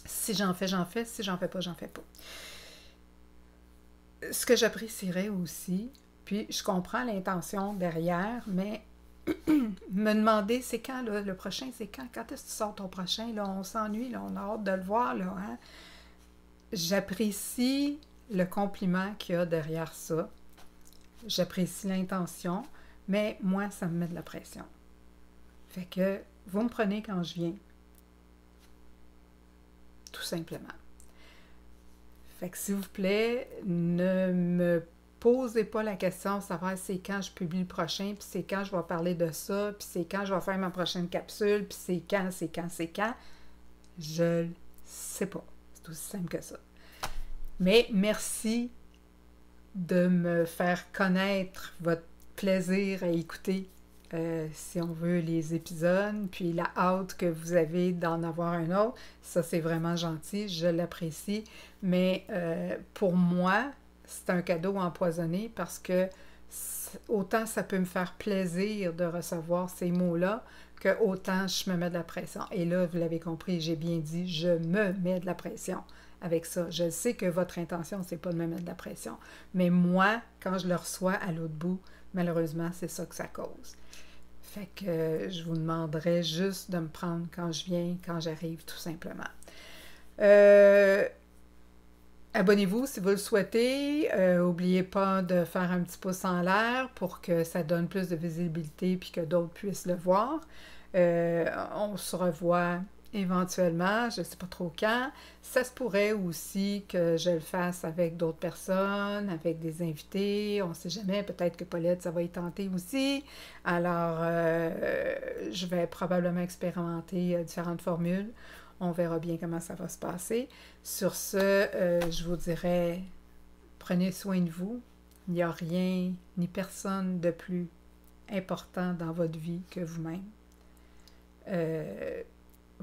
Si j'en fais, j'en fais. Si j'en fais pas, j'en fais pas. Ce que j'apprécierais aussi, puis je comprends l'intention derrière, mais me demander c'est quand là, le prochain, c'est quand est-ce que tu sors ton prochain, là, on s'ennuie, là, on a hâte de le voir, là, hein? J'apprécie le compliment qu'il y a derrière ça, j'apprécie l'intention, mais moi, ça me met de la pression. Fait que vous me prenez quand je viens, tout simplement. Fait que s'il vous plaît, ne me posez pas la question de savoir c'est quand je publie le prochain, puis c'est quand je vais parler de ça, puis c'est quand je vais faire ma prochaine capsule, puis c'est quand, c'est quand, c'est quand. Je le sais pas. C'est aussi simple que ça. Mais merci de me faire connaître votre plaisir à écouter, si on veut, les épisodes, puis la hâte que vous avez d'en avoir un autre. Ça, c'est vraiment gentil, je l'apprécie. Mais pour moi, c'est un cadeau empoisonné parce que autant ça peut me faire plaisir de recevoir ces mots-là, que autant je me mets de la pression. Et là, vous l'avez compris, j'ai bien dit, je me mets de la pression avec ça. Je sais que votre intention, c'est pas de me mettre de la pression. Mais moi, quand je le reçois à l'autre bout, malheureusement, c'est ça que ça cause. Fait que je vous demanderais juste de me prendre quand je viens, quand j'arrive, tout simplement. Abonnez-vous si vous le souhaitez. N'oubliez pas de faire un petit pouce en l'air pour que ça donne plus de visibilité puis que d'autres puissent le voir. On se revoit éventuellement, je ne sais pas trop quand. Ça se pourrait aussi que je le fasse avec d'autres personnes, avec des invités. On ne sait jamais, peut-être que Paulette, ça va y tenter aussi. Alors, je vais probablement expérimenter différentes formules. On verra bien comment ça va se passer. Sur ce, je vous dirais, prenez soin de vous. Il n'y a rien ni personne de plus important dans votre vie que vous-même.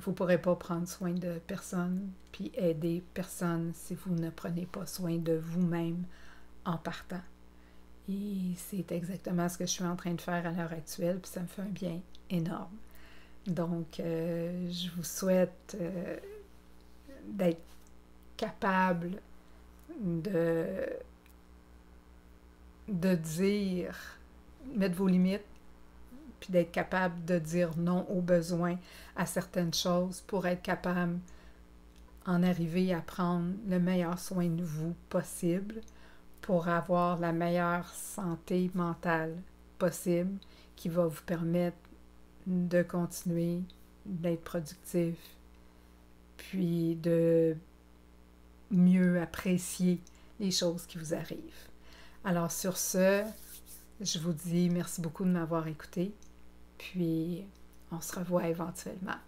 Vous ne pourrez pas prendre soin de personne puis aider personne si vous ne prenez pas soin de vous-même en partant. Et c'est exactement ce que je suis en train de faire à l'heure actuelle, puis ça me fait un bien énorme. Donc, je vous souhaite d'être capable de dire, mettre vos limites, puis d'être capable de dire non aux besoins à certaines choses pour être capable d'en arriver à prendre le meilleur soin de vous possible pour avoir la meilleure santé mentale possible qui va vous permettre de continuer d'être productif, puis de mieux apprécier les choses qui vous arrivent. Alors sur ce, je vous dis merci beaucoup de m'avoir écouté, puis on se revoit éventuellement.